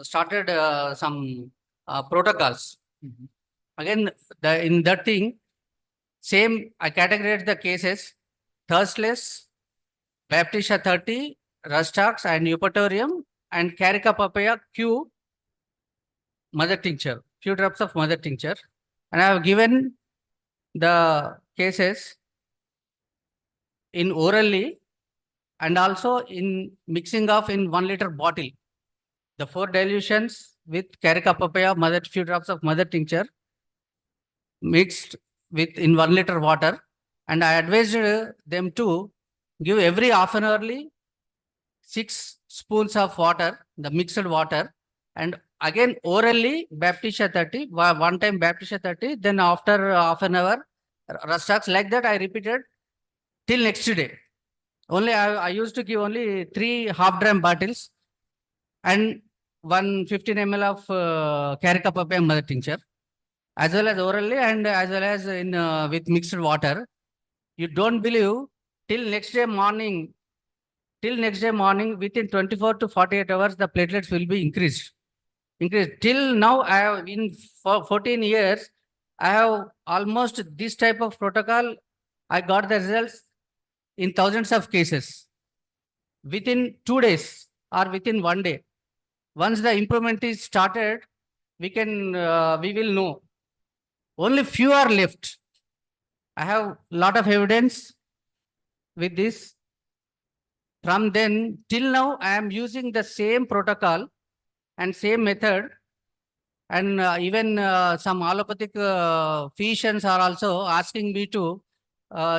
started some protocols. Again, in that thing, same, I categorized the cases: thirstless, Baptistia 30, Rustox and Eupatorium, and Carica papaya Q mother tincture, few drops of mother tincture. And I have given the cases in orally and also in mixing of in 1 liter bottle. The 4 dilutions with Carica papaya, few drops of mother tincture mixed with in 1 liter water. And I advised them to give every half an hourly 6 spoons of water, the mixed water, and again orally Baptistia 30, one time Baptistia 30, then after half an hour Rustox. Like that I repeated till next day. Only I used to give only 3 half-dram bottles and 115 ml of Carica papaya mother tincture, as well as orally and as well as in with mixed water. You don't believe, till next day morning, within 24 to 48 hours, the platelets will be increased. Till now, I have in 14 years, I have almost this type of protocol. I got the results in thousands of cases within 2 days or within 1 day. Once the improvement is started, we will know. Only few are left. I have lot of evidence with this. From then till now, I am using the same protocol and same method. And even some allopathic physicians are also asking me to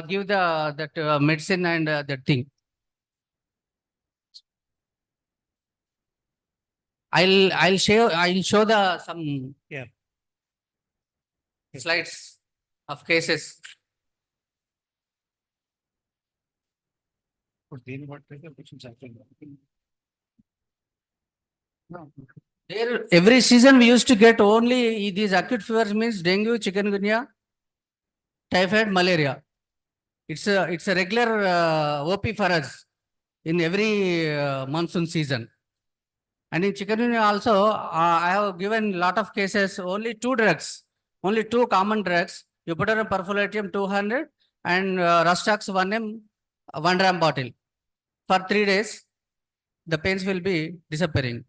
give that medicine and that thing. I'll show the some slides of cases. There, every season we used to get only these acute fevers, means dengue, chikungunya, typhoid, malaria. It's a regular OP for us in every monsoon season. And in chikungunya also, I have given lot of cases, only 2 drugs, only 2 common drugs, Eupatorium perfolium 200 and Rustox 1 gram bottle. For 3 days, the pains will be disappearing.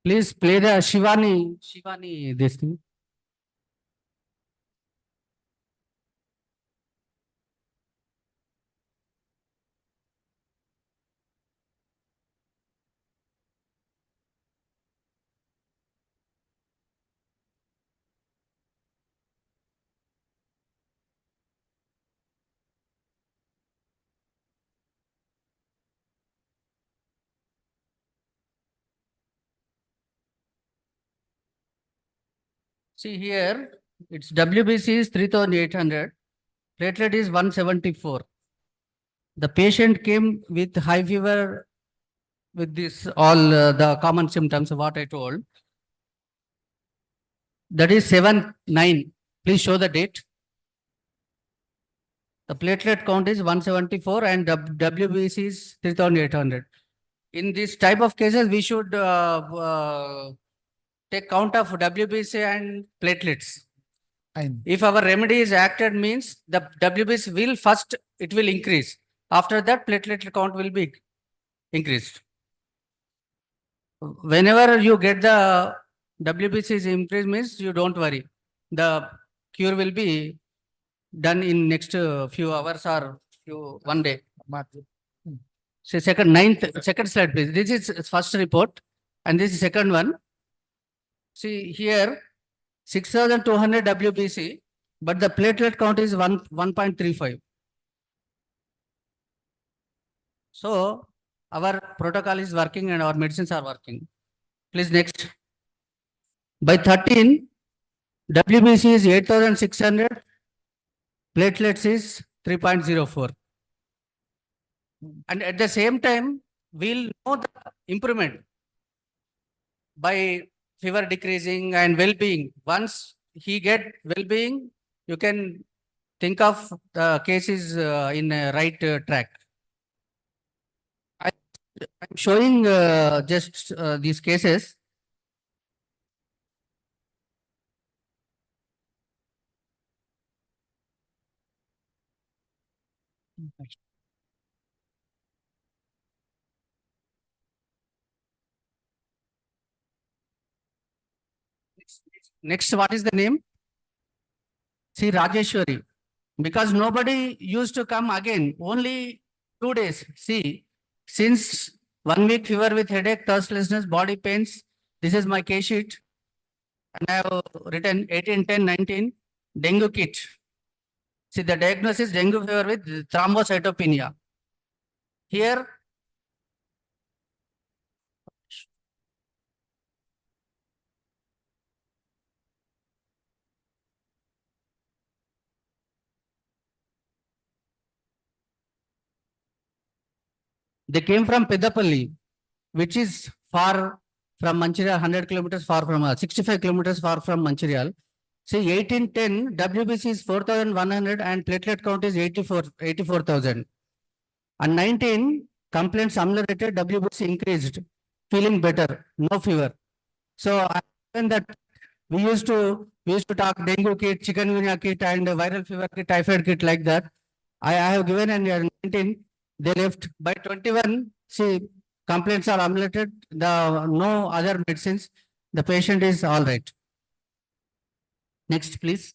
Please play the Shivani, this thing. See here, its WBC is 3,800, platelet is 174. The patient came with high fever with this all the common symptoms of what I told. That is 7/9. Please show the date. The platelet count is 174 and WBC is 3,800. In this type of cases, we should take count of WBC and platelets. If our remedy is acted means the WBC will first, it will increase. After that, platelet count will be increased. Whenever you get the WBC is increased means you don't worry. The cure will be done in next few hours or one day. So second slide, please. This is first report and this is second one. See here, 6,200 WBC, but the platelet count is 1.35. So our protocol is working and our medicines are working. Please next. By 13, WBC is 8,600, platelets is 3.04. And at the same time, we'll know the improvement by fever decreasing and well-being. Once he get well-being, you can think of the cases in a right track. I'm showing just these cases. Next, what is the name? See, Rajeshwari. Because nobody used to come again, only 2 days. See, since 1 week fever with headache, thirstlethness, body pains, this is my case sheet. And I have written 18, 10, 19, dengue kit. See, the diagnosis dengue fever with thrombocytopenia. Here, they came from Peddapalli, which is far from Mancherial, 100 kilometers far from 65 kilometers far from Mancherial. See, 1810, WBC is 4,100 and platelet count is 84,000. And 19, complaints ameliorated, WBC increased, feeling better, no fever. So, and that we used to talk dengue kit, chikungunya kit, and viral fever kit, typhoid kit like that. I have given and 19, they left. By 21, see, complaints are ameliorated, no other medicines, the patient is all right. Next, please.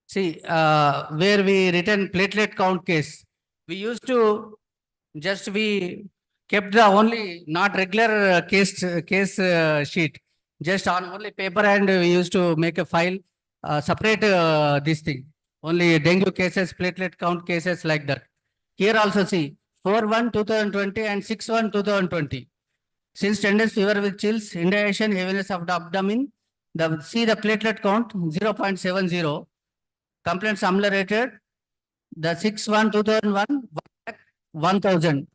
See, where we written platelet count case, we used to we kept the only not regular case sheet, just on only paper, and we used to make a file, separate this thing, only dengue cases, platelet count cases like that. Here also see 4/1/2020 and 6/1/2020. Since 10 days fever with chills, indigestion, heaviness of the abdomen, see the platelet count 0.70. Complaints ameliorated. The 6/1/2001, 1,000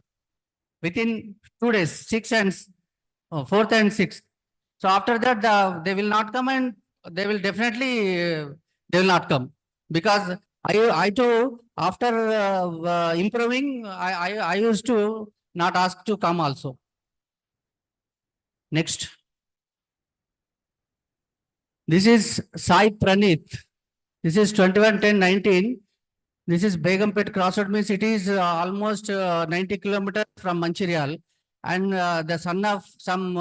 within 2 days, 4th and 6th. So after that, they will not come, and they will definitely they will not come, because I too, after improving, I used to not ask to come also. Next. This is Sai Pranit. This is 21/10/19. This is Begumpet crossroad, means it is almost 90 kilometers from Mancherial. and the son of some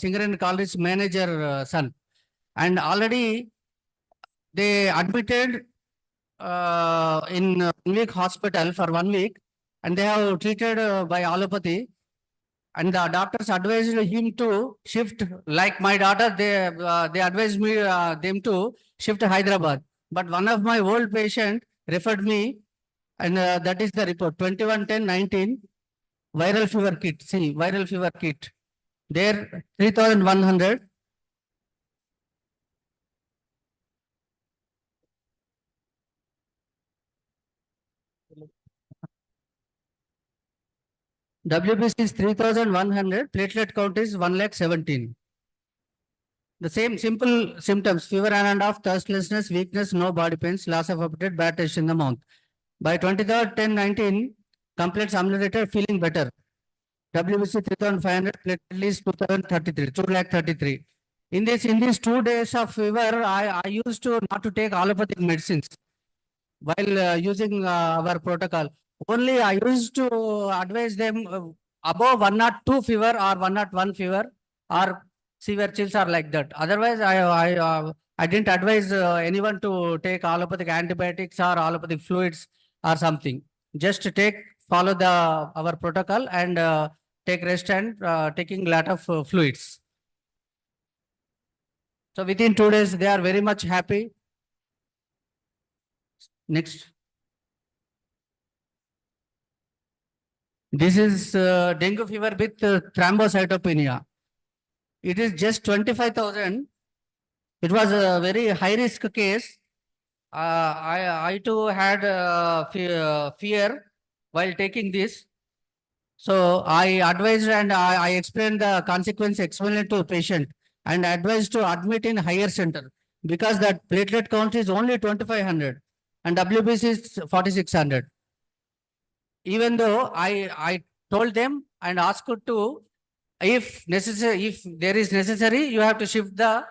Singaran College manager son. And already they admitted in 1 week hospital for 1 week, and they have treated by allopathy. And the doctors advised him to shift, like my daughter, they advised me them to shift to Hyderabad. But one of my old patient referred me, and that is the report 21-10-19 viral fever kit. See, viral fever kit. There 3,100. WBC is 3,100. Platelet count is 1,17,000. The same simple symptoms: fever and off, thirstlessness, weakness, no body pains, loss of appetite, bad taste in the mouth. By 23rd, 10-19, complaints ameliorated, feeling better. WBC 3,500, platelet is 2,033, 2,33. In these 2 days of fever, I used to not to take allopathic medicines while using our protocol. Only I used to advise them above 102 fever or 101 fever or severe chills are like that. Otherwise, I didn't advise anyone to take allopathic antibiotics or allopathic fluids or something. Just follow our protocol and take rest and taking lot of fluids. So within 2 days, they are very much happy. Next. This is dengue fever with thrombocytopenia. It is just 25,000. It was a very high risk case. I too had fear while taking this. So I advised and I explained the consequence, explained to the patient and advised to admit in higher center because that platelet count is only 2,500 and WBC is 4,600. Even though I told them and asked to, if necessary, if there is necessary, you have to shift the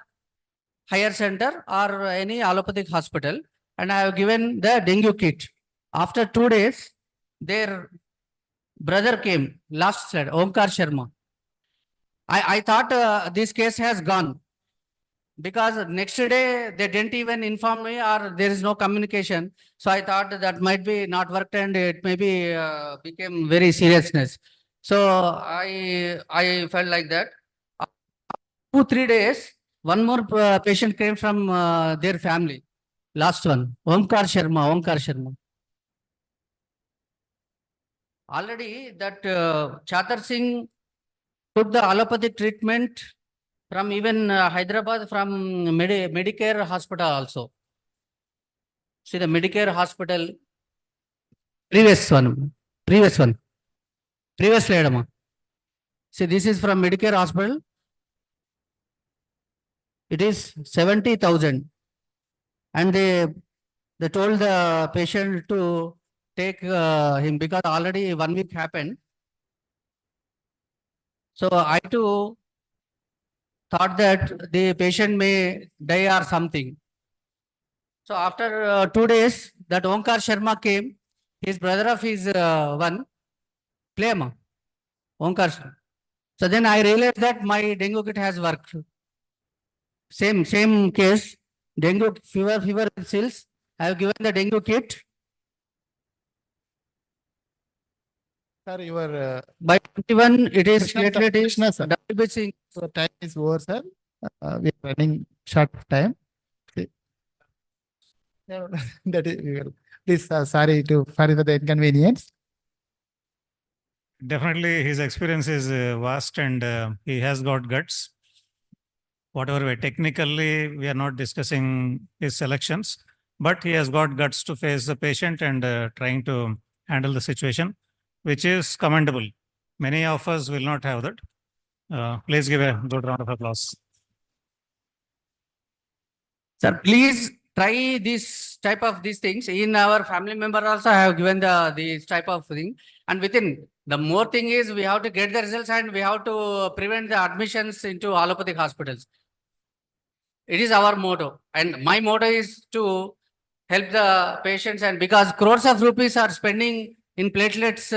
higher center or any allopathic hospital. And I have given the dengue kit. After 2 days, their brother came, last slide, Omkar Sharma. I thought this case has gone because next day they didn't even inform me or there is no communication. So I thought that might be not worked and it maybe became very seriousness. So I felt like that. 2-3 days, one more patient came from their family. Last one, Omkar Sharma. Already that Chatar Singh took the allopathic treatment from even Hyderabad, from Medicare hospital also. See the Medicare hospital, previous slide. See, this is from Medicare hospital. It is 70,000. And they told the patient to take him because already 1 week happened. So I too thought that the patient may die or something. So after 2 days, that Omkar Sharma came, his brother of his one, claim, Omkar Sharma. So then I realized that my dengue kit has worked. Same case, dengue fever with chills. I have given the dengue kit.
Sir, your
By 21, it is
Krishna,
platelet is
Krishna, sir.
WBC.
so time is over, sir. We are running short of time. Okay. No, that is, we will. Please, sorry for the inconvenience.
Definitely, his experience is vast and he has got guts. Whatever way, technically, we are not discussing his selections, but he has got guts to face the patient and trying to handle the situation, which is commendable. Many of us will not have that. Please give a good round of applause.
Sir, please try this type of these things. In our family member also, I have given this type of thing. And within, the more thing is we have to get the results and we have to prevent the admissions into allopathic hospitals. It is our motto. And my motto is to help the patients, and because crores of rupees are spending in platelets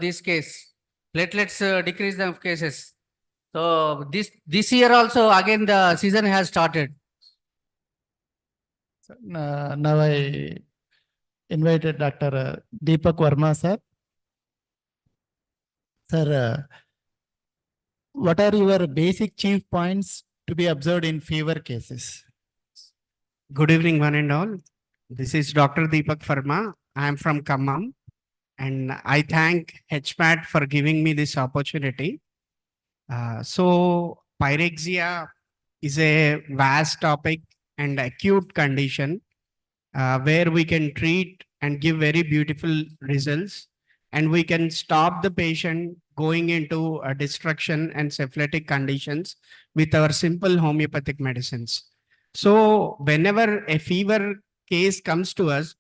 this case. platelets decrease the cases. So this year also again the season has started.
Now I invited Dr. Deepak Verma, sir. Sir, what are your basic chief points to be observed in fever cases?
Good evening, one and all. This is Dr. Deepak Verma. I am from Khammam, and I thank HMAT for giving me this opportunity. So, pyrexia is a vast topic and acute condition where we can treat and give very beautiful results, and we can stop the patient going into a destruction and syphilitic conditions with our simple homeopathic medicines. So whenever a fever case comes to us,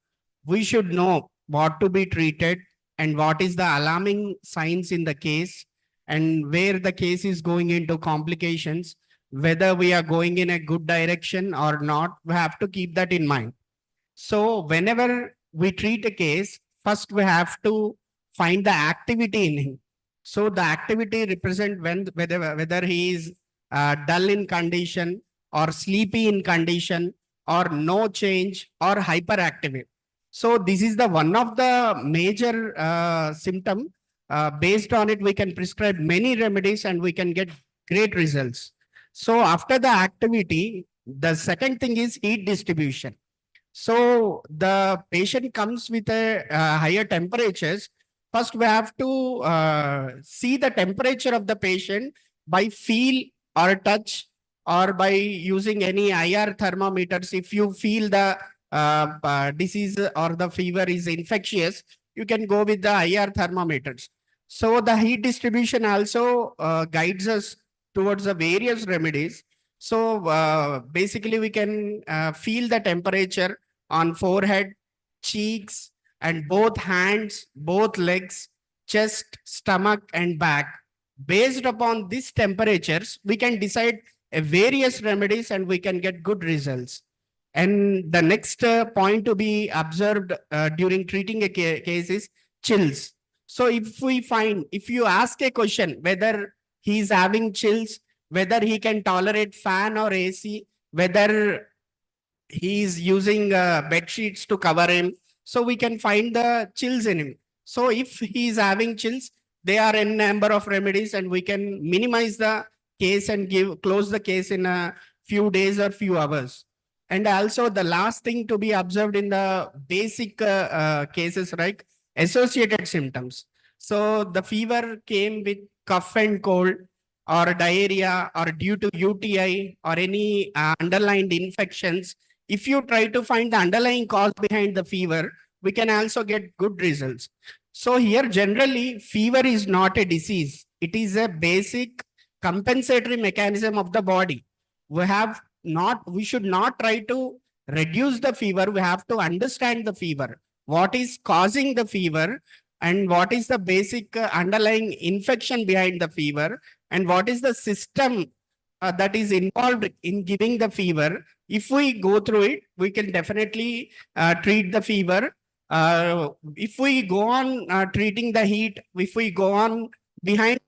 we should know what to be treated and what is the alarming signs in the case and where the case is going into complications, whether we are going in a good direction or not. We have to keep that in mind. So whenever we treat a case, first we have to find the activity in him. So the activity represent whether he is dull in condition or sleepy in condition or no change or hyperactive. So this is the one of the major symptom. Based on it, we can prescribe many remedies and we can get great results. So after the activity, the second thing is heat distribution. So the patient comes with a higher temperatures. First, we have to see the temperature of the patient by feel or touch or by using any IR thermometers. If you feel the disease or the fever is infectious, you can go with the IR thermometers. So the heat distribution also guides us towards the various remedies. So basically we can feel the temperature on forehead, cheeks, and both hands, both legs, chest, stomach, and back. Based upon these temperatures, we can decide various remedies and we can get good results. And the next point to be observed during treating a case is chills. So if you ask a question whether he is having chills, whether he can tolerate fan or AC, whether he is using bed sheets to cover him, so we can find the chills in him. So if he is having chills, there are a number of remedies and we can minimize the case and close the case in a few days or few hours. And also the last thing to be observed in the basic cases, right? Associated symptoms. So the fever came with cough and cold or diarrhea or due to UTI or any underlying infections. If you try to find the underlying cause behind the fever, we can also get good results. So here generally fever is not a disease. It is a basic compensatory mechanism of the body. We should not try to reduce the fever. We have to understand the fever. What is causing the fever and what is the basic underlying infection behind the fever and what is the system that is involved in giving the fever. If we go through it, we can definitely treat the fever. If we go on treating the heat, if we go on behind,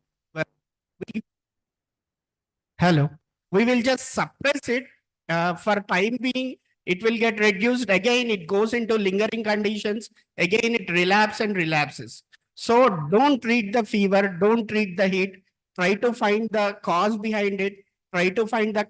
we will just suppress it for time being. It will get reduced. Again, it goes into lingering conditions. Again, it relapses and relapses. So don't treat the fever. Don't treat the heat. Try to find the cause behind it. Try to find the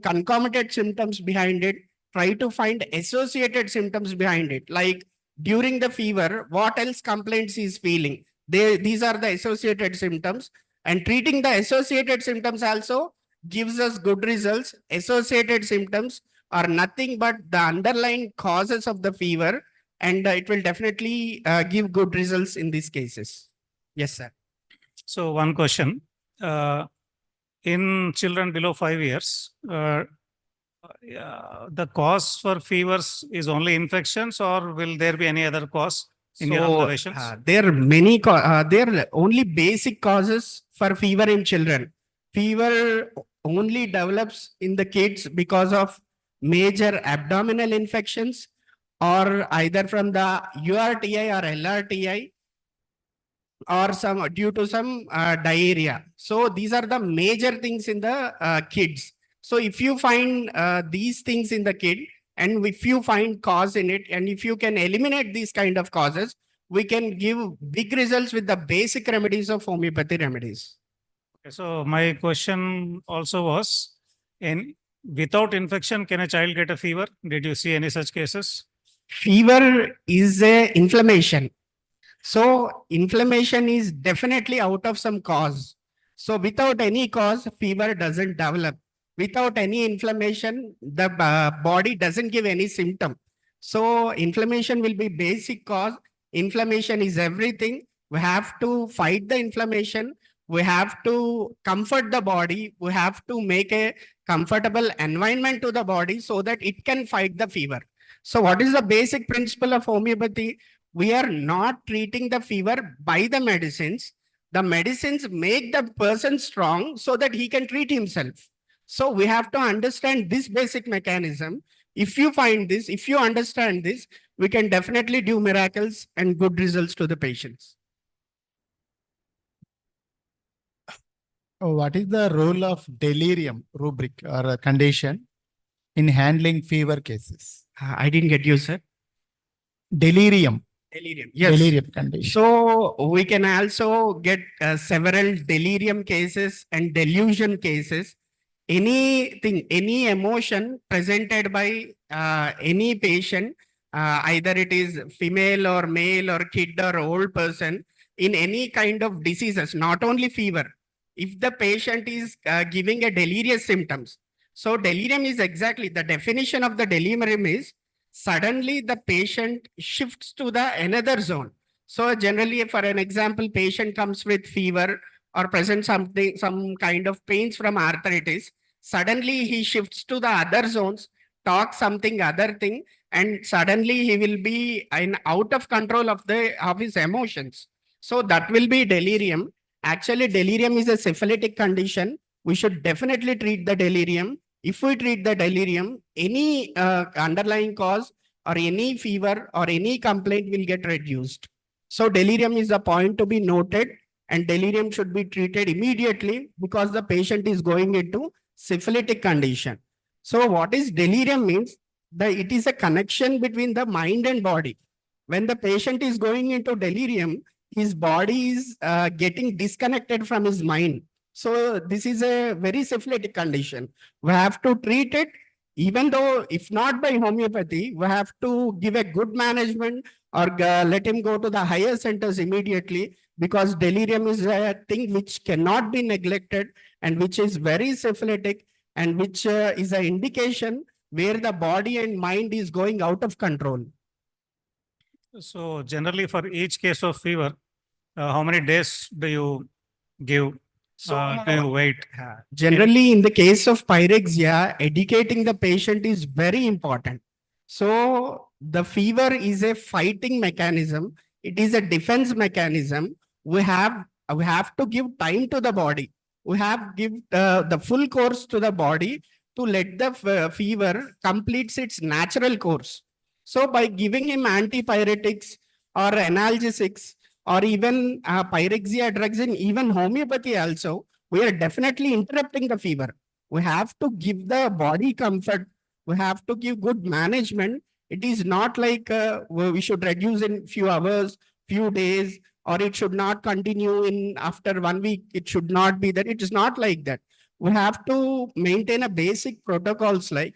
concomitant symptoms behind it. Try to find associated symptoms behind it. Like during the fever, what else complaints he is feeling? These are the associated symptoms. And treating the associated symptoms also gives us good results. Associated symptoms are nothing but the underlying causes of the fever, and it will definitely give good results in these cases. Yes, sir.
So one question. In children below 5 years, the cause for fevers is only infections, or will there be any other cause in your observations?
There are many, there are only basic causes for fever in children. Fever only develops in the kids because of major abdominal infections or either from the URTI or LRTI or some due to some diarrhea. So these are the major things in the kids. So if you find these things in the kid, and if you find cause in it, and if you can eliminate these kind of causes, we can give big results with the basic remedies of homeopathy remedies.
Okay, so my question also was, without infection, can a child get a fever? Did you see any such cases?
Fever is a inflammation. So inflammation is definitely out of some cause. So without any cause, fever doesn't develop. Without any inflammation, the body doesn't give any symptom. So inflammation will be basic cause. Inflammation is everything. We have to fight the inflammation. We have to comfort the body. We have to make a comfortable environment to the body so that it can fight the fever. So what is the basic principle of homeopathy? We are not treating the fever by the medicines. The medicines make the person strong so that he can treat himself. So we have to understand this basic mechanism. If you find this, if you understand this, we can definitely do miracles and good results to the patients.
What is the role of delirium rubric or a condition in handling fever cases?
I didn't get you, sir.
Delirium.
Delirium. Yes.
Delirium condition.
So we can also get several delirium cases and delusion cases. Anything, any emotion presented by any patient, either it is female or male or kid or old person, in any kind of diseases, not only fever. If the patient is giving a delirious symptoms. So delirium is exactly the definition of the delirium is suddenly the patient shifts to the another zone. So generally, for an example, patient comes with fever or presents something, some kind of pains from arthritis. Suddenly he shifts to the other zones, talks something other thing, and suddenly he will be in out of control of his emotions. So that will be delirium. Actually, delirium is a syphilitic condition. We should definitely treat the delirium. If we treat the delirium, any underlying cause or any fever or any complaint will get reduced. So delirium is a point to be noted, and delirium should be treated immediately because the patient is going into syphilitic condition. So what is delirium means? It is a connection between the mind and body. When the patient is going into delirium, his body is getting disconnected from his mind. So this is a very syphilitic condition. We have to treat it, even though if not by homeopathy, we have to give a good management or let him go to the higher centers immediately, because delirium is a thing which cannot be neglected and which is very syphilitic and which is an indication where the body and mind is going out of control.
So generally for each case of fever, how many days do you give? Do you wait?
Generally, in the case of pyrexia, educating the patient is very important. So the fever is a fighting mechanism. It is a defense mechanism. We have to give time to the body. We have give the full course to the body to let the fever completes its natural course. So by giving him antipyretics or analgesics or even pyrexia drugs and even homeopathy also, we are definitely interrupting the fever. We have to give the body comfort. We have to give good management. It is not like we should reduce in few hours, few days, or it should not continue in after 1 week. It should not be that. It is not like that. We have to maintain a basic protocols like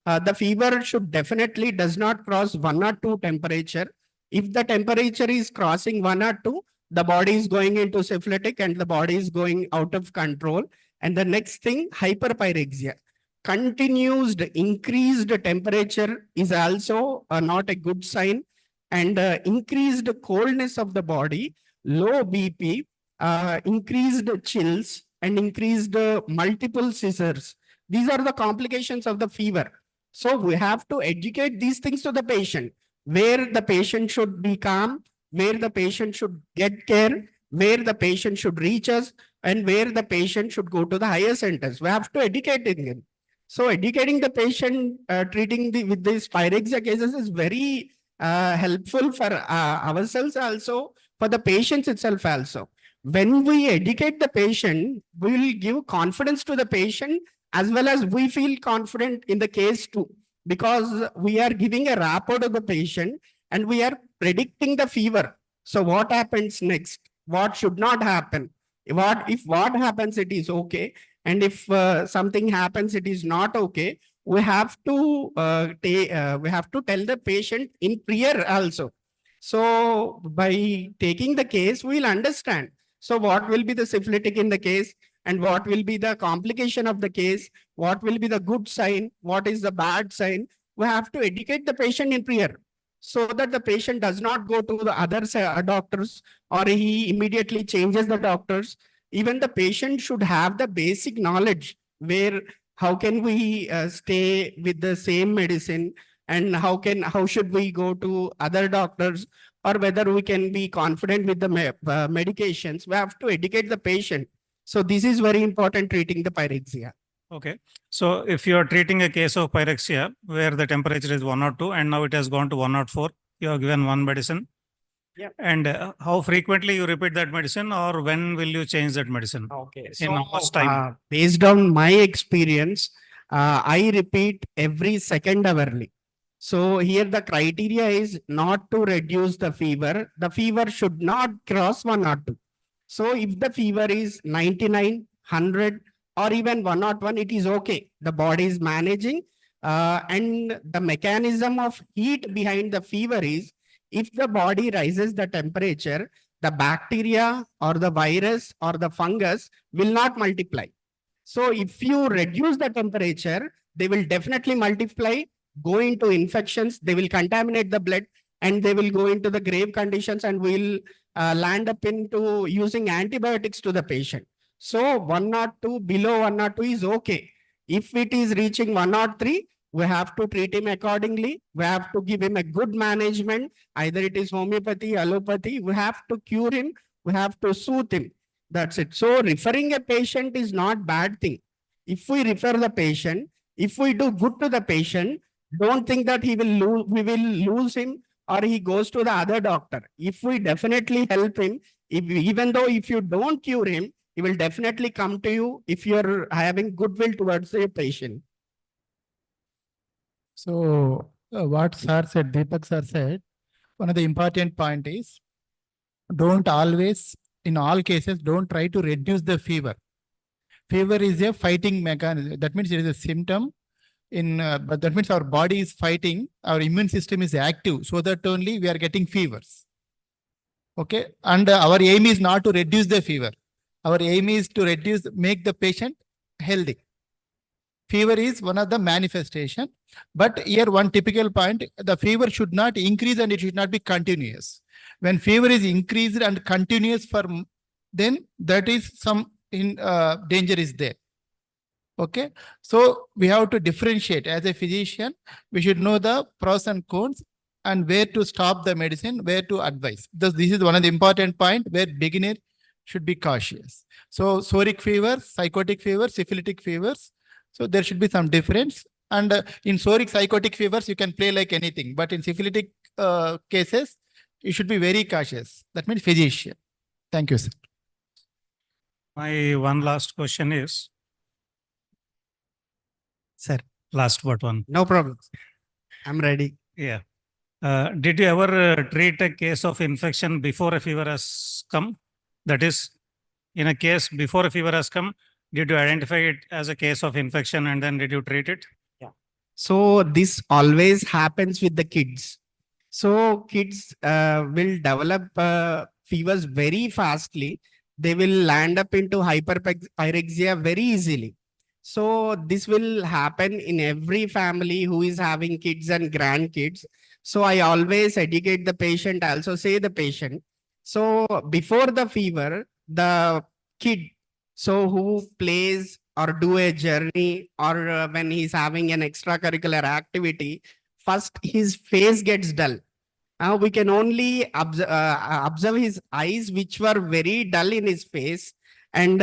the fever should definitely does not cross 1 or 2 temperature. If the temperature is crossing 1 or 2, the body is going into syphilitic and the body is going out of control. And the next thing, hyperpyrexia. Continuous increased temperature is also not a good sign. And increased coldness of the body, low BP, increased chills, and increased multiple seizures. These are the complications of the fever. So we have to educate these things to the patient, where the patient should be calm, where the patient should get care, where the patient should reach us, and where the patient should go to the higher centers. We have to educate him. So educating the patient, treating with these pyrexia cases is very helpful for ourselves also, for the patients itself also. When we educate the patient, we will give confidence to the patient as well as we feel confident in the case too, because we are giving a rapport to the patient and we are predicting the fever. So what happens next? What should not happen? What happens, it is okay. And if something happens, it is not okay. We have to tell the patient in prayer also. So by taking the case, we'll understand. So what will be the syphilitic in the case, and what will be the complication of the case? What will be the good sign? What is the bad sign? We have to educate the patient in prayer so that the patient does not go to the other doctors or he immediately changes the doctors. Even the patient should have the basic knowledge where how can we stay with the same medicine, and how should we go to other doctors, or whether we can be confident with the medications. We have to educate the patient. So this is very important treating the pyrexia.
Okay. So if you are treating a case of pyrexia where the temperature is 102 and now it has gone to 104, you have given one medicine.
Yep.
And how frequently you repeat that medicine, or when will you change that medicine?
Okay.
In how much time?
Based on my experience, I repeat every second hourly. So here the criteria is not to reduce the fever. The fever should not cross 102. So if the fever is 99, 100, or even 101, it is okay. The body is managing. And the mechanism of heat behind the fever is, if the body rises the temperature, the bacteria or the virus or the fungus will not multiply. So if you reduce the temperature, they will definitely multiply, go into infections, they will contaminate the blood, and they will go into the grave conditions and will land up into using antibiotics to the patient. So 102, below 102 is okay. If it is reaching 103, we have to treat him accordingly. We have to give him a good management. Either it is homeopathy, allopathy. We have to cure him. We have to soothe him. That's it. So referring a patient is not bad thing. If we refer the patient, if we do good to the patient, don't think that we will lose him or he goes to the other doctor. If we definitely help him, even though if you don't cure him, he will definitely come to you if you're having goodwill towards the patient.
So what sir said, Deepak sir said, one of the important point is, don't always, in all cases, don't try to reduce the fever. Fever is a fighting mechanism. That means it is a symptom but that means our body is fighting, our immune system is active, so that only we are getting fevers. Okay. And our aim is not to reduce the fever. Our aim is to make the patient healthy. Fever is one of the manifestation, but here one typical point, the fever should not increase and it should not be continuous. When fever is increased and continuous then that is some danger is there. Okay. So we have to differentiate. As a physician, we should know the pros and cons and where to stop the medicine, where to advise. This is one of the important point where beginner should be cautious. So psoriatic fever, psychotic fever, syphilitic fevers. So there should be some difference. And in psoriatic psychotic fevers, you can play like anything. But in syphilitic cases, you should be very cautious. That means physician. Thank you, sir.
My one last question is,
Sir,
last but one.
no problem. I'm ready.
Yeah. Did you ever treat a case of infection before a fever has come? That is, in a case before a fever has come, did you identify it as a case of infection and then did you treat it?
Yeah. So this always happens with the kids. So kids will develop fevers very fastly. They will land up into hyperpyrexia very easily. So this will happen in every family who is having kids and grandkids. So I always educate the patient, I also say the patient. So before the fever, the kid, so who plays or do a journey or when he's having an extracurricular activity, first his face gets dull. We can only observe his eyes, which were very dull in his face. And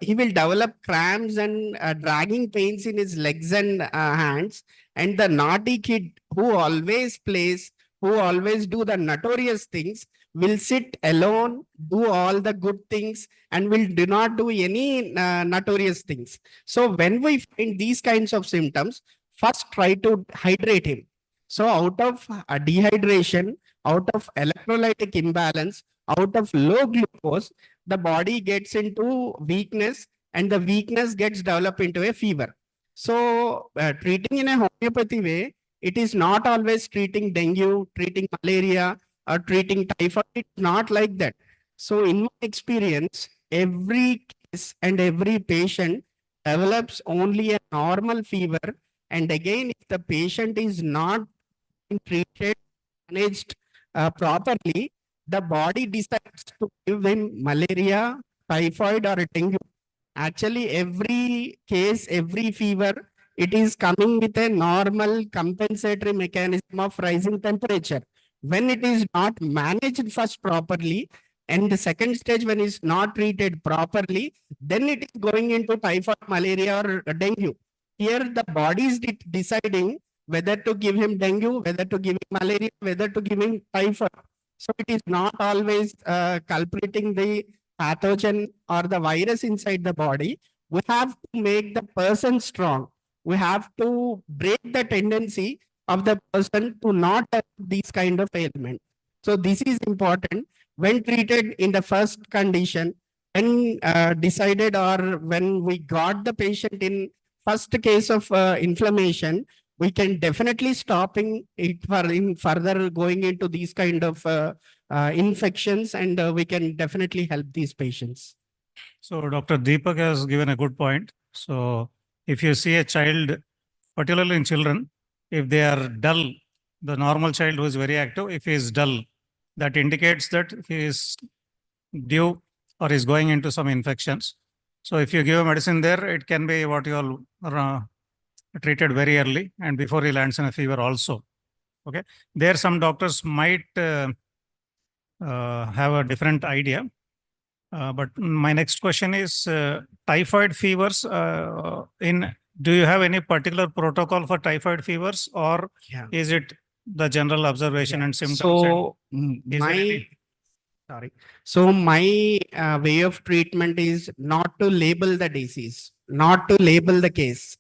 he will develop cramps and dragging pains in his legs and hands. And the naughty kid who always plays, who always do the notorious things will sit alone, do all the good things, and will do not do any notorious things. So when we find these kinds of symptoms, first try to hydrate him. So out of dehydration, out of electrolytic imbalance, out of low glucose, the body gets into weakness, and the weakness gets developed into a fever. So treating in a homeopathy way, it is not always treating dengue, treating malaria, or treating typhoid. It's not like that. So in my experience, every case and every patient develops only a normal fever. And again, if the patient is not being treated, managed properly, the body decides to give him malaria, typhoid, or dengue. Actually, every case, every fever, it is coming with a normal compensatory mechanism of rising temperature. When it is not managed first properly, and the second stage when it's not treated properly, then it is going into typhoid, malaria, or dengue. Here, the body is deciding whether to give him dengue, whether to give him malaria, whether to give him typhoid. So it is not always culprating the pathogen or the virus inside the body. We have to make the person strong. We have to break the tendency of the person to not have these kind of ailment. So this is important. When treated in the first condition, when decided or when we got the patient in first case of inflammation, we can definitely stopping it for in further going into these kind of infections, and we can definitely help these patients.
So Dr. Deepak has given a good point. So if you see a child, particularly in children, if they are dull, the normal child who is very active, if he is dull, that indicates that he is due or is going into some infections. So if you give a medicine there, it can be what you all treated very early and before he lands in a fever also. Okay. There some doctors might have a different idea. But my next question is typhoid fevers. Do you have any particular protocol for typhoid fevers, or is it the general observation and symptoms?
So
Is there any-
So my way of treatment is not to label the disease, not to label the case.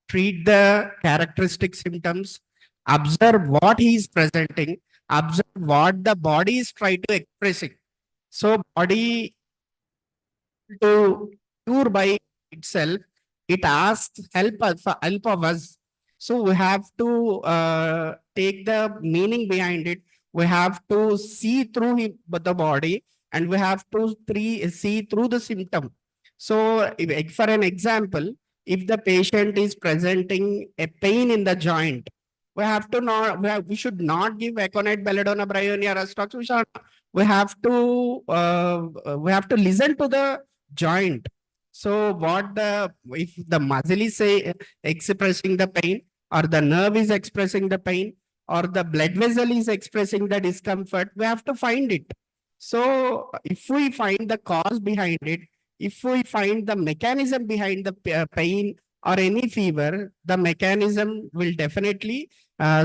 Treat the characteristic symptoms, observe what he is presenting, observe what the body is trying to expressing. So body to cure by itself, it asks help of us. So we have to take the meaning behind it. We have to see through the body, and we have to see through the symptom. So for an example, if the patient is presenting a pain in the joint, we have to not, we should not give aconite, belladonna, bryonia, rustox. We have to listen to the joint. So if the muscle is expressing the pain, or the nerve is expressing the pain, or the blood vessel is expressing the discomfort, we have to find it. So if we find the cause behind it, if we find the mechanism behind the pain or any fever, the mechanism will definitely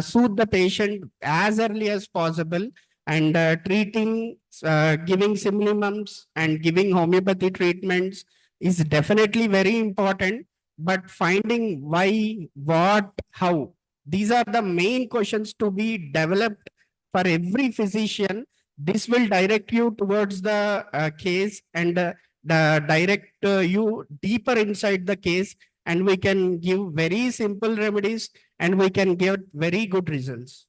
soothe the patient as early as possible, and treating, giving simillimums and giving homeopathy treatments is definitely very important. But finding why, what, how, these are the main questions to be developed for every physician. This will direct you towards the case, and direct you deeper inside the case, and we can give very simple remedies, and we can get very good results.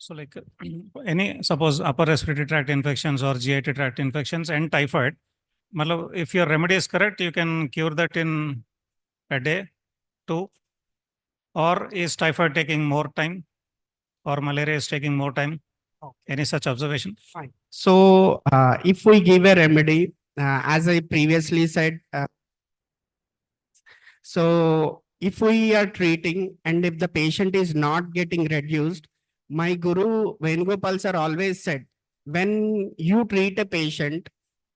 So like any, suppose upper respiratory tract infections or GI tract infections and typhoid, if your remedy is correct, you can cure that in a day, 2, or is typhoid taking more time, or malaria is taking more time? Any such observation?
Fine. So if we give a remedy, as I previously said, so if we are treating and if the patient is not getting reduced, my guru Venugopal sir always said, when you treat a patient,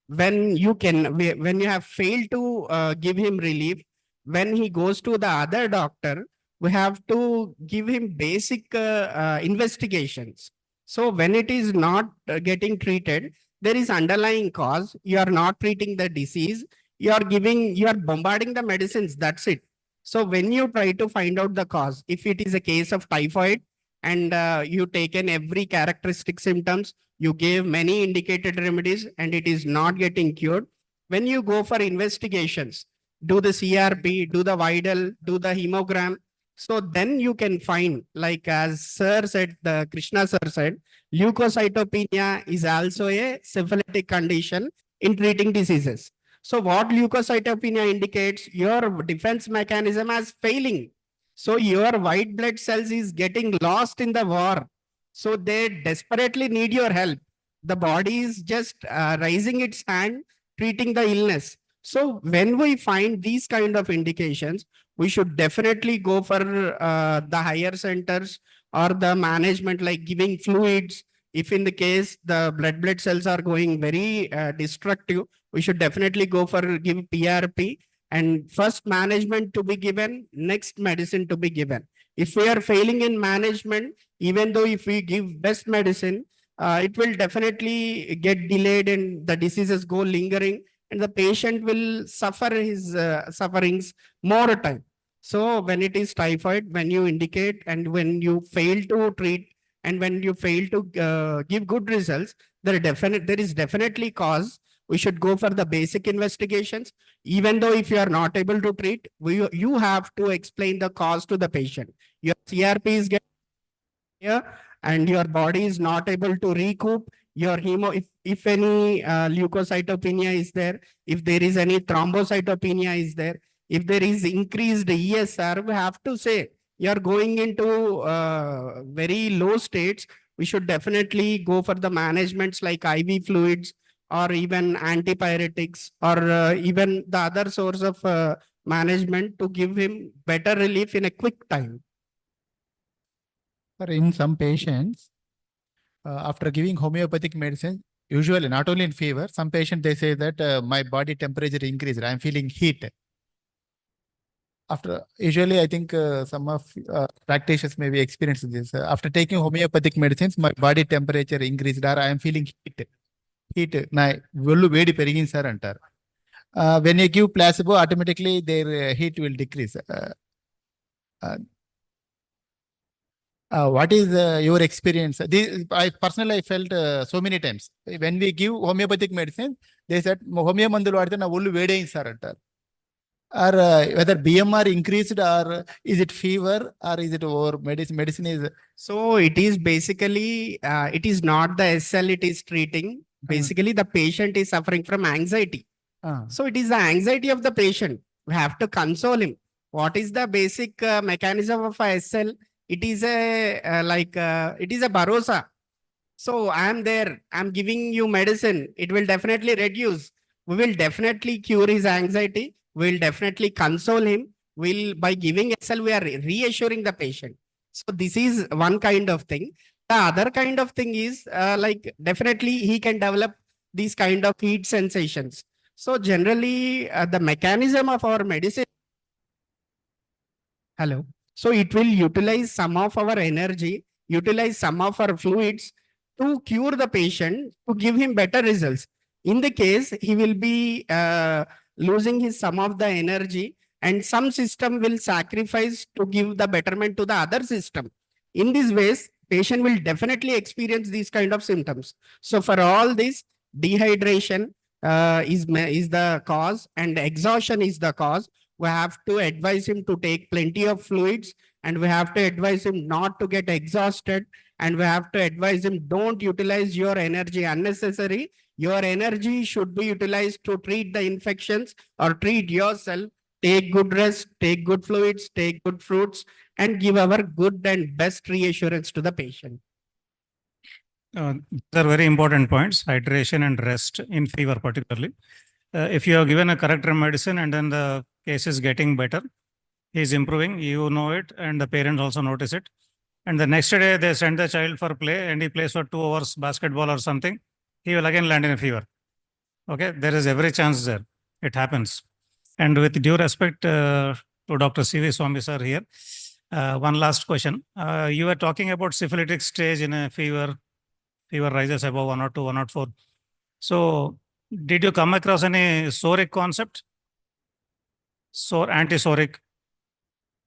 when when you have failed to give him relief, when he goes to the other doctor, we have to give him basic investigations. So when it is not getting treated, there is underlying cause. You are not treating the disease. You are bombarding the medicines. That's it. So when you try to find out the cause, if it is a case of typhoid and you taken every characteristic symptoms, you gave many indicated remedies and it is not getting cured. When you go for investigations, do the CRP, do the Vidal, do the hemogram. So then you can find, like as sir said, the Krishna sir said, leukocytopenia is also a syphilitic condition in treating diseases. So what leukocytopenia indicates, your defense mechanism as failing. So your white blood cells is getting lost in the war. So they desperately need your help. The body is just raising its hand, treating the illness. So when we find these kind of indications, we should definitely go for the higher centers or the management, like giving fluids. If in the case the blood cells are going very destructive, we should definitely go for give PRP, and first management to be given, next medicine to be given. If we are failing in management, even though if we give best medicine, it will definitely get delayed and the diseases go lingering and the patient will suffer his sufferings more time. So when it is typhoid, when you indicate and when you fail to treat and when you fail to give good results, there is definitely cause. We should go for the basic investigations. Even though if you are not able to treat, you have to explain the cause to the patient. Your CRP is getting here and your body is not able to recoup your if any leukocytopenia is there, if there is any thrombocytopenia is there, if there is increased ESR, we have to say you're going into very low states. We should definitely go for the managements like IV fluids or even antipyretics or even the other source of management to give him better relief in a quick time.
In some patients, after giving homeopathic medicine, usually not only in fever, some patients they say that my body temperature increased, I'm feeling heat. After usually, I think some of practitioners may be experiencing this. After taking homeopathic medicines, my body temperature increased, or I am feeling heat. Heat. Na vellu vedi perigin sir antar. When you give placebo, automatically their heat will decrease. What is your experience? I personally felt so many times when we give homeopathic medicine, they said homeo mandulu vaadithe na ollu vedeyindi sir antar. Or whether BMR increased, or is it fever, or is it over medicine is.
So it is basically it is not the SL it is treating. Basically, the patient is suffering from anxiety. So it is the anxiety of the patient. We have to console him. What is the basic mechanism of a SL? It is a it is a bharosa. So I am there. I'm giving you medicine. It will definitely reduce. We will definitely cure his anxiety. We'll definitely console him. By giving SL, we are reassuring the patient. So this is one kind of thing. The other kind of thing is like definitely he can develop these kind of heat sensations. So generally the mechanism of our medicine. Hello. So it will utilize some of our energy, utilize some of our fluids to cure the patient, to give him better results. In the case, he will be losing some of the energy and some system will sacrifice to give the betterment to the other system. In these ways, patient will definitely experience these kind of symptoms. So for all this, dehydration is the cause and exhaustion is the cause. We have to advise him to take plenty of fluids and we have to advise him not to get exhausted and we have to advise him don't utilize your energy unnecessary. Your energy should be utilized to treat the infections or treat yourself. Take good rest, take good fluids, take good fruits and give our good and best reassurance to the patient.
These are very important points, hydration and rest in fever particularly. If you have given a correct medicine and then the case is getting better, he is improving, you know it, and the parents also notice it. And the next day they send the child for play and he plays for 2 hours basketball or something, he will again land in a fever. Okay, there is every chance there. It happens. And with due respect to Dr. C.V. Swami sir here, one last question. You were talking about syphilitic stage in a fever rises above 102, 104. So did you come across any soric concept? Antisoric,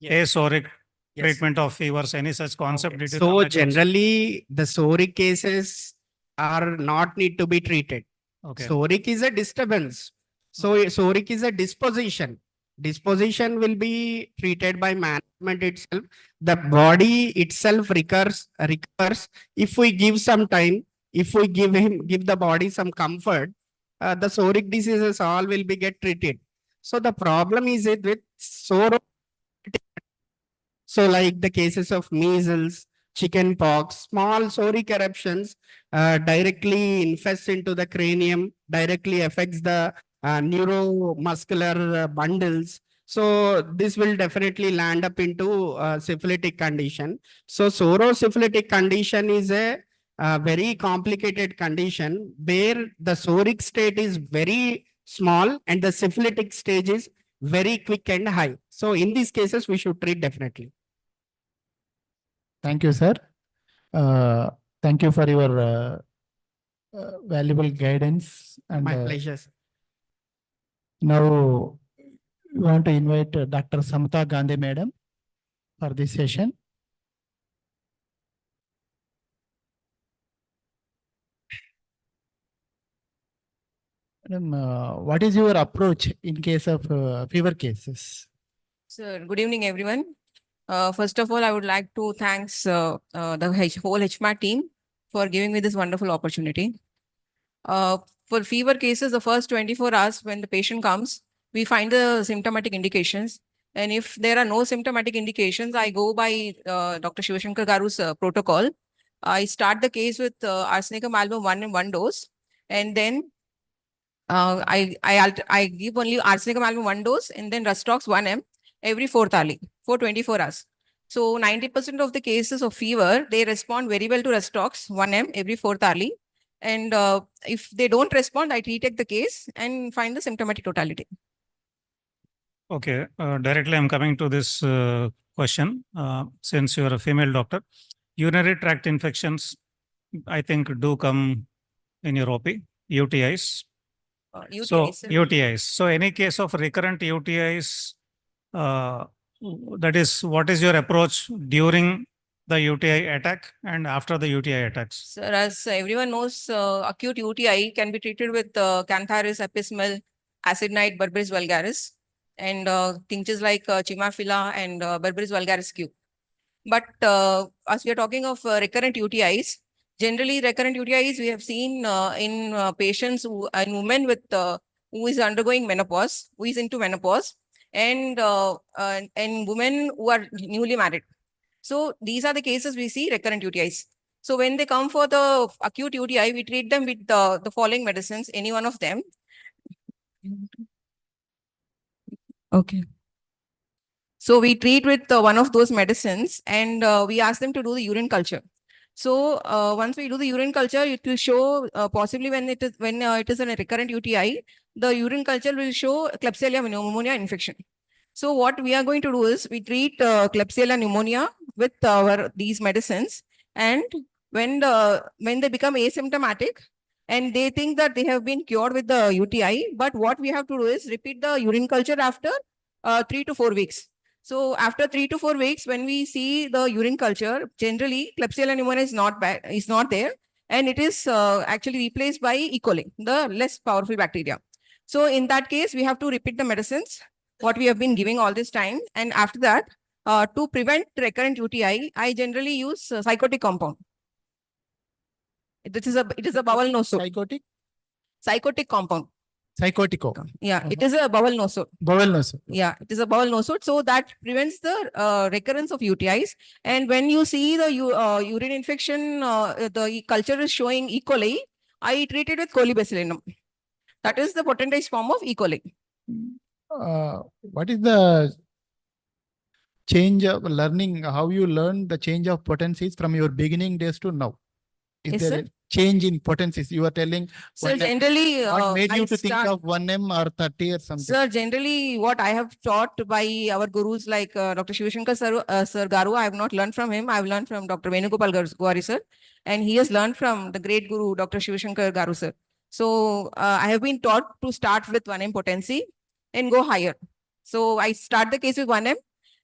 asoric
Yes.
treatment of fevers, any such concept?
Okay.
Did you come
So
across?
generally, the psoric cases are not need to be treated.
Okay.
Psoric is a disturbance. So psoric is a disposition. Disposition will be treated by management itself. The body itself recovers if we give some time, if we give the body some comfort, the psoric diseases all will be get treated. So the problem is it with sore. So like the cases of measles, chicken pox, small psoric eruptions directly infest into the cranium, directly affects the neuromuscular bundles. So this will definitely land up into syphilitic condition. So pseudosyphilitic condition is a very complicated condition where the psoric state is very small and the syphilitic stage is very quick and high. So in these cases, we should treat definitely.
Thank you, sir. Thank you for your valuable guidance. And
My pleasure. Sir.
now we want to invite Dr. Samta Gandhi Madam for this session. Madam, what is your approach in case of fever cases?
Sir, good evening, everyone. First of all, I would like to thank the whole HMAT team for giving me this wonderful opportunity. For fever cases, the first 24 hours when the patient comes, we find the symptomatic indications. And if there are no symptomatic indications, I go by Dr. Shivashankar Garu's protocol. I start the case with arsenicum album 1 in 1 dose. And then I give only arsenicum album 1 dose and then Rustox 1 m every 4th hourly for 24 hours. So 90% of the cases of fever, they respond very well to Rustox 1 m every 4th hourly. And if they don't respond, I retake the case and find the symptomatic totality.
Okay, directly I'm coming to this question. Since you're a female doctor, urinary tract infections, I think, do come in your OP, UTIs. UTIs. So any case of recurrent UTIs, that is, what is your approach during the UTI attack and after the UTI attacks?
Sir, as everyone knows, acute UTI can be treated with Cantharis, Epismel, Acid Night, Berberis vulgaris, and tinctures like Chimaphila and Berberis vulgaris Q. But as we are talking of recurrent UTIs, generally recurrent UTIs we have seen in patients in women with who is undergoing menopause, who is into menopause, and women who are newly married. So these are the cases we see recurrent UTIs. So when they come for the acute UTI, we treat them with the following medicines, any one of them. Okay. So we treat with one of those medicines and we ask them to do the urine culture. So once we do the urine culture, it will show possibly when it is a recurrent UTI, the urine culture will show Klebsiella pneumonia infection. So what we are going to do is we treat Klebsiella pneumonia with these medicines, and when they become asymptomatic and they think that they have been cured with the UTI, but what we have to do is repeat the urine culture after 3 to 4 weeks. So after 3 to 4 weeks, when we see the urine culture, generally Klebsiella pneumonia is not there, and it is actually replaced by E. coli, the less powerful bacteria. So in that case, we have to repeat the medicines what we have been giving all this time, and after that, to prevent recurrent UTI, I generally use psychotic compound. It is a bowel nosode. Psychotic compound.
Psychotico.
Yeah, it is a bowel nosode.
Bowel nosode.
Yeah, it is a bowel nosode. So that prevents the recurrence of UTIs. And when you see the urine infection, the culture is showing E. coli, I treat it with colibacillinum. That is the potentized form of E. coli.
What is the change of learning? How you learn the change of potencies from your beginning days to now? Is
Yes,
there
sir.
any- change in potencies? You are telling
Sir,
1M.
generally,
What made
I
you to think
start-
of 1M or 30 or something?
Sir, generally, what I have taught by our gurus like Dr. Shivashankar Sir Garu, I have not learned from him. I have learned from Dr. Venugopal Gouri sir, and he has learned from the great guru, Dr. Shivashankar Garu sir. So I have been taught to start with 1M potency and go higher. So I start the case with 1M.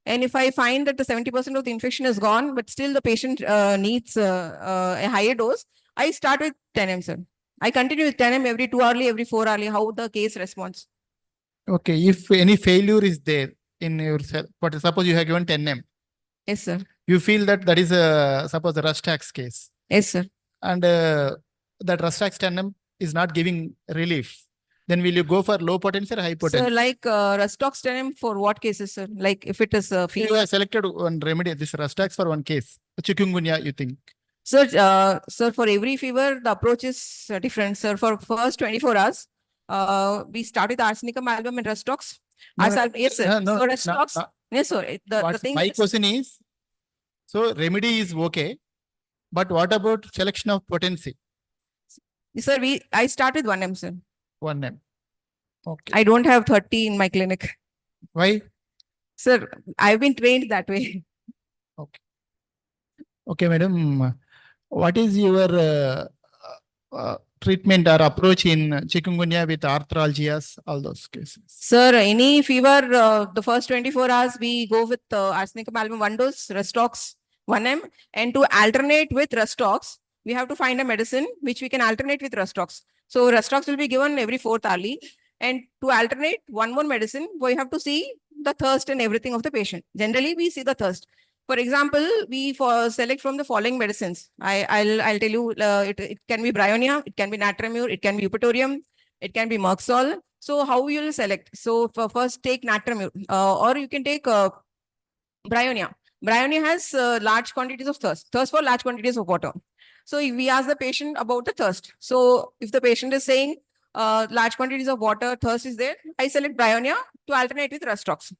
And if I find that the 70% of the infection is gone, but still the patient needs a higher dose, I start with 10M, sir. I continue with 10M every 2 hourly, every 4 hourly, how the case responds.
Okay, if any failure is there in your cell, but suppose you have given 10M,
Yes, sir.
you feel that that is a, suppose a Rustax case,
Yes, sir.
and that Rustax 10M is not giving relief, then will you go for low potency or high
Sir,
potency?
like Rustox 10M for what cases, sir? Like if it is
You
fever.
have selected one remedy, this Rustax for one case, chikungunya, you think?
Sir, for every fever, the approach is different, sir. For first 24 hours, we start with arsenicum album and Rustox. Yes, sir.
No,
So Rustox, yes, sir. The thing
my
is,
question is, so remedy is okay, but what about selection of potency?
sir, I start with 1M, sir.
1M. Okay.
I don't have 30 in my clinic.
Why?
Sir, I've been trained that way.
Okay, madam. What is your treatment or approach in chikungunya with arthralgias, all those cases?
Sir, any fever, the first 24 hours, we go with arsenicum album 1 dose, Rustox 1M. And to alternate with Rustox, we have to find a medicine which we can alternate with Rustox. So Rustox will be given every 4th hourly. And to alternate one more medicine, we have to see the thirst and everything of the patient. Generally, we see the thirst. For example, we select from the following medicines. I'll tell you, it can be Bryonia, it can be Natramur, it can be Eupatorium, it can be Merxol. So how you will select? So first take Natramur, or you can take Bryonia. Bryonia has large quantities of thirst for large quantities of water. So if we ask the patient about the thirst. So if the patient is saying large quantities of water, thirst is there, I select Bryonia to alternate with Rustox.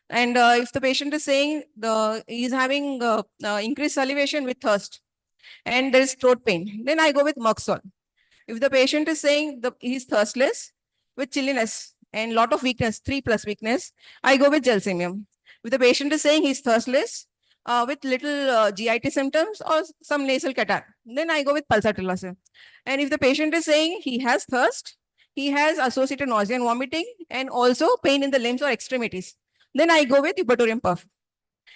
And if the patient is saying he is having increased salivation with thirst and there is throat pain, then I go with Merxol. If the patient is saying he is thirstless with chilliness and lot of weakness, 3+ weakness, I go with Gelsemium. If the patient is saying he's thirstless with little GIT symptoms or some nasal catarrh, then I go with Pulsatilla. And if the patient is saying he has thirst, he has associated nausea and vomiting and also pain in the limbs or extremities, then I go with Eupatorium puff.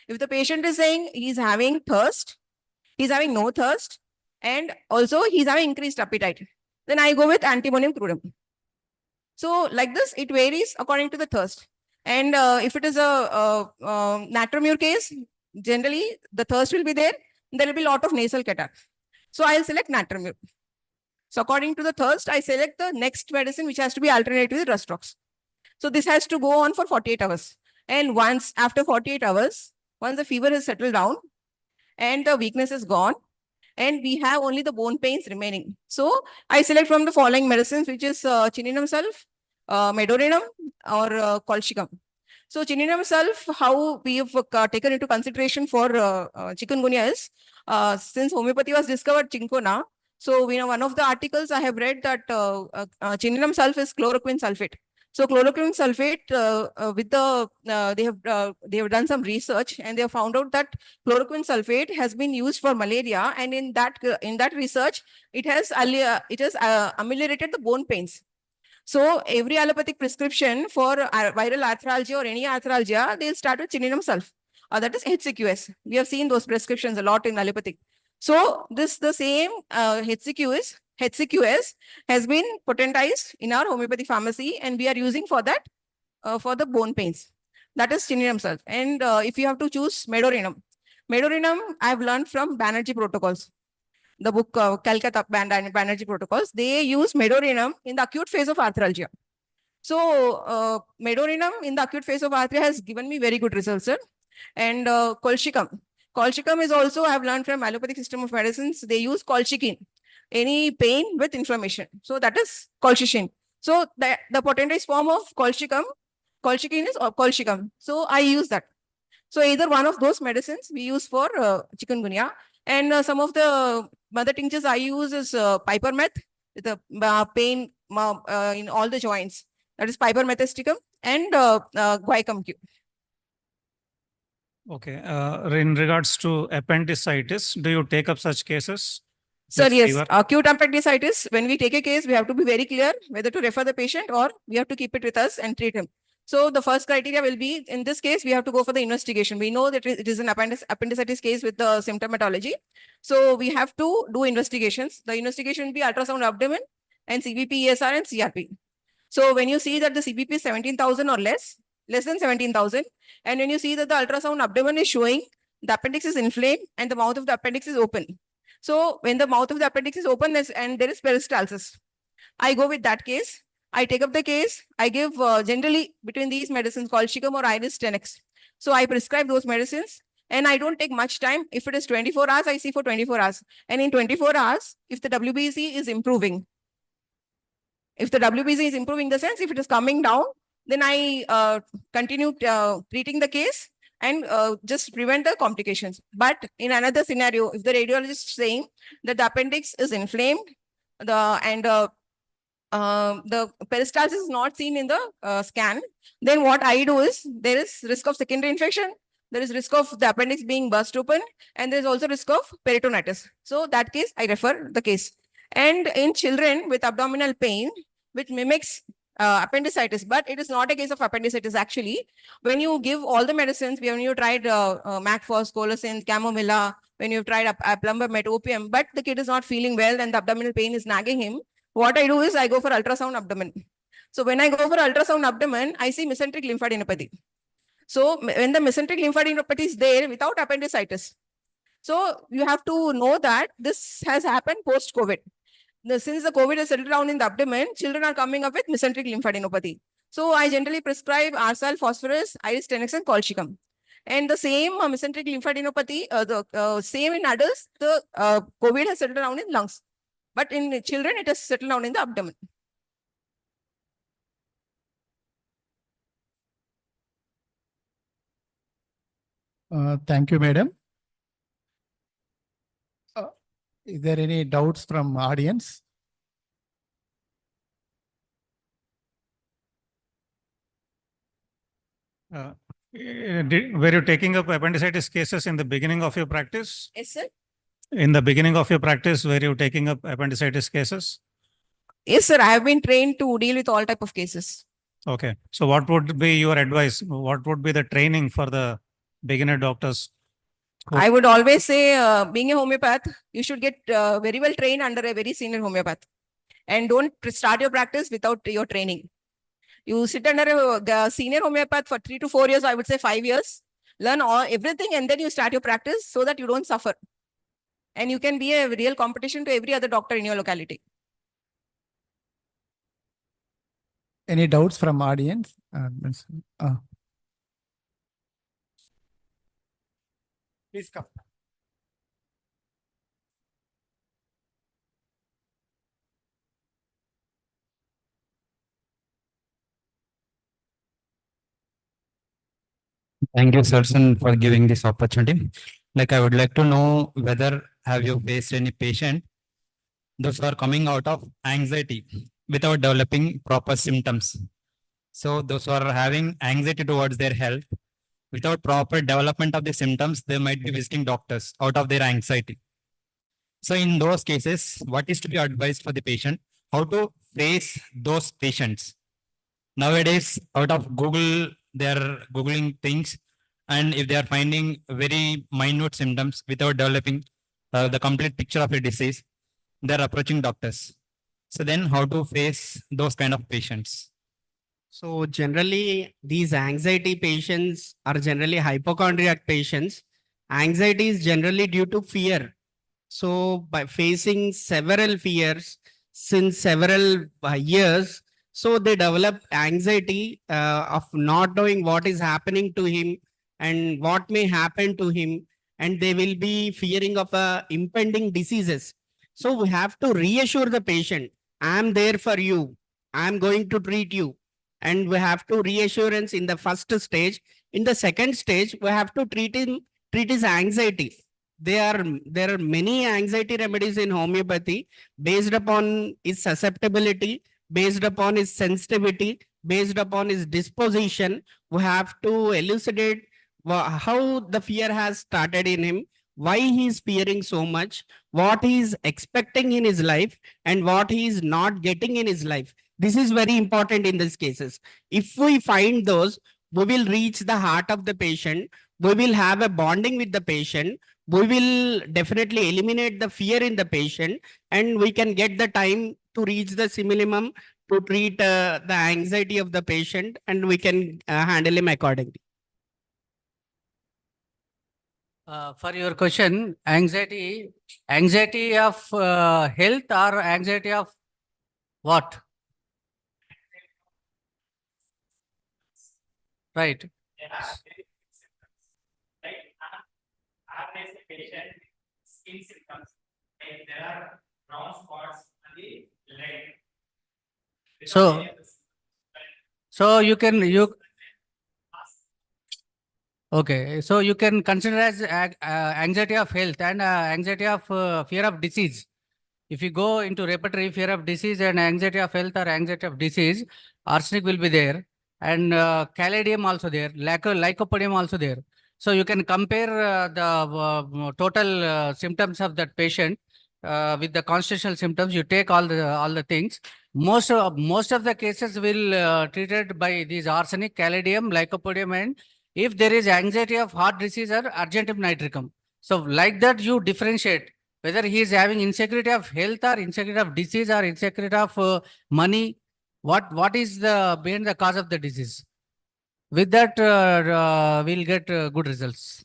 If the patient is saying he's having thirst, he's having no thirst, and also he's having increased appetite, then I go with Antimonium crudum. So like this, it varies according to the thirst. And if it is a Natramur case, generally the thirst will be there. There will be a lot of nasal catarrh. So I'll select Natramur. So according to the thirst, I select the next medicine which has to be alternated with Rustox. So this has to go on for 48 hours. And once after 48 hours, once the fever has settled down and the weakness is gone, and we have only the bone pains remaining. So I select from the following medicines, which is chininum sulf, medorinum, or colchicum. So chininum sulf, how we have taken into consideration for chikungunya is, since homeopathy was discovered chinkona, so one of the articles I have read that chininum sulf is chloroquine sulfate. So chloroquine sulfate, with they have done some research and they have found out that chloroquine sulfate has been used for malaria, and in that research, it has ameliorated the bone pains. So every allopathic prescription for viral arthralgia or any arthralgia, they'll start with chininum sulf. That is HCQS. We have seen those prescriptions a lot in allopathic. So the same HCQS has been potentized in our homeopathy pharmacy, and we are using for that for the bone pains. That is chininum sulf. And if you have to choose medorinum, I have learned from Banerjee protocols. The book Calcutta Banerjee protocols, they use medorinum in the acute phase of arthralgia. So medorinum in the acute phase of arthralgia has given me very good results, sir. And colchicum. Colchicum is also, I have learned from allopathic system of medicines, they use colchicine, any pain with inflammation. So that is colchicine. So the potentized form of colchicine is colchicum. So I use that. So either one of those medicines we use for chikungunya. And some of the mother tinctures I use is pipermeth with the pain in all the joints. That is pipermethysticum and guaiacum Q.
Okay. In regards to appendicitis, do you take up such cases?
Sir,
with
yes,
fever?
acute appendicitis, when we take a case, we have to be very clear whether to refer the patient or we have to keep it with us and treat him. So the first criteria will be, in this case, we have to go for the investigation. We know that it is an appendicitis case with the symptomatology. So we have to do investigations. The investigation will be ultrasound abdomen and CBP, ESR and CRP. So when you see that the CBP is 17,000 or less than 17,000, and when you see that the ultrasound abdomen is showing the appendix is inflamed and the mouth of the appendix is open. So when the mouth of the appendix is open and there is peristalsis, I go with that case. I take up the case. I give generally between these medicines colchicum or iris 10x. So I prescribe those medicines and I don't take much time. If it is 24 hours, I see for 24 hours. And in 24 hours, if the WBC is improving, if the WBC is improving in the sense, if it is coming down, then I continue treating the case and just prevent the complications. But in another scenario, if the radiologist is saying that the appendix is inflamed, the peristalsis is not seen in the scan, then what I do is there is risk of secondary infection, there is risk of the appendix being burst open, and there is also risk of peritonitis. So that case, I refer the case. And in children with abdominal pain, which mimics appendicitis, but it is not a case of appendicitis actually. When you give all the medicines, when you tried Macfos, Colocin, Camomilla, when you've tried Plumbermet, opium, but the kid is not feeling well and the abdominal pain is nagging him, what I do is I go for ultrasound abdomen. So when I go for ultrasound abdomen, I see mesenteric lymphadenopathy. So when the mesenteric lymphadenopathy is there without appendicitis, so you have to know that this has happened post-COVID. Since the COVID has settled down in the abdomen, children are coming up with mesenteric lymphadenopathy. So I generally prescribe arsal, phosphorus, iris 10x and colchicum. And the same mesenteric lymphadenopathy, the same in adults, the COVID has settled down in lungs. But in children, it has settled down in the abdomen.
Thank you, madam. Is there any doubts from audience?
Were you taking up appendicitis cases in the beginning of your practice?
Yes, sir.
In the beginning of your practice, were you taking up appendicitis cases?
Yes, sir. I have been trained to deal with all type of cases.
Okay. So what would be your advice? What would be the training for the beginner doctors?
I would always say, being a homeopath, you should get very well trained under a very senior homeopath. And don't start your practice without your training. You sit under a senior homeopath for 3 to 4 years, I would say 5 years. Learn everything and then you start your practice so that you don't suffer. And you can be a real competition to every other doctor in your locality.
Any doubts from audience? Please come.
Thank you, Sarsan, for giving this opportunity. Like, I would like to know whether have you faced any patient those who are coming out of anxiety without developing proper symptoms. So those who are having anxiety towards their health without proper development of the symptoms, they might be visiting doctors out of their anxiety. So in those cases, what is to be advised for the patient? How to face those patients? Nowadays, out of Google, they are Googling things. And if they are finding very minute symptoms without developing the complete picture of a disease, they're approaching doctors. So then how to face those kind of patients?
So generally, these anxiety patients are generally hypochondriac patients. Anxiety is generally due to fear. So by facing several fears since several years, so they develop anxiety of not knowing what is happening to him and what may happen to him. And they will be fearing of impending diseases. So we have to reassure the patient, I'm there for you. I'm going to treat you. And we have to reassurance in the first stage. In the second stage, we have to treat his anxiety. there are many anxiety remedies in homeopathy based upon his susceptibility, based upon his sensitivity, based upon his disposition. We have to elucidate how the fear has started in him, why he is fearing so much, what he is expecting in his life, and what he is not getting in his life. This is very important in these cases. If we find those, we will reach the heart of the patient. We will have a bonding with the patient. We will definitely eliminate the fear in the patient, and we can get the time to reach the minimum to treat the anxiety of the patient, and we can handle him accordingly.
For your question, anxiety of health or anxiety of what? Right. So you can okay, so you can consider as anxiety of health and anxiety of fear of disease. If you go into repertory, fear of disease and anxiety of health or anxiety of disease, arsenic will be there, and caladium also there, lycopodium also there. So you can compare the total symptoms of that patient with the constitutional symptoms. You take all the things. Most of the cases will treated by these arsenic, caladium, lycopodium, and if there is anxiety of heart disease or argentum nitricum. So like that you differentiate whether he is having insecurity of health or insecurity of disease or insecurity of money. What is the behind the cause of the disease? With that, we'll get good results.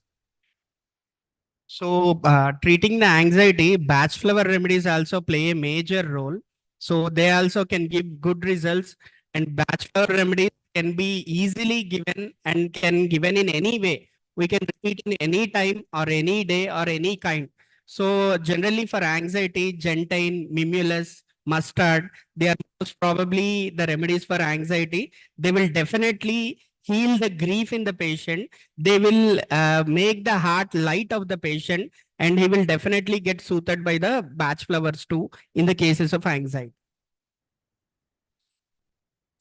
So treating the anxiety, batch flower remedies also play a major role. So they also can give good results, and batch flower remedies can be easily given and can given in any way. We can repeat in any time or any day or any kind. So generally for anxiety, gentian, mimulus, mustard, they are most probably the remedies for anxiety. They will definitely heal the grief in the patient. They will make the heart light of the patient, and he will definitely get soothed by the batch flowers too in the cases of anxiety.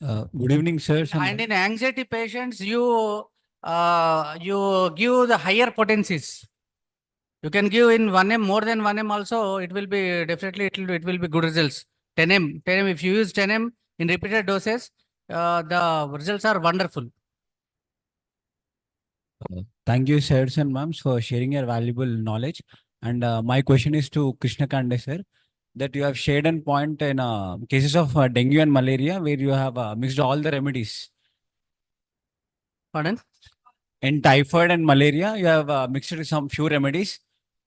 Good evening, sir.
And in anxiety patients, you give the higher potencies. You can give in 1 m, more than 1 m also. It will be definitely it will be good results. 10 m. If you use 10 m in repeated doses, the results are wonderful.
Thank you, sirs and ma'ams, for sharing your valuable knowledge. And my question is to Krishna Kande, sir, that you have shared a point in cases of dengue and malaria where you have mixed all the remedies.
Pardon?
In typhoid and malaria, you have mixed some few remedies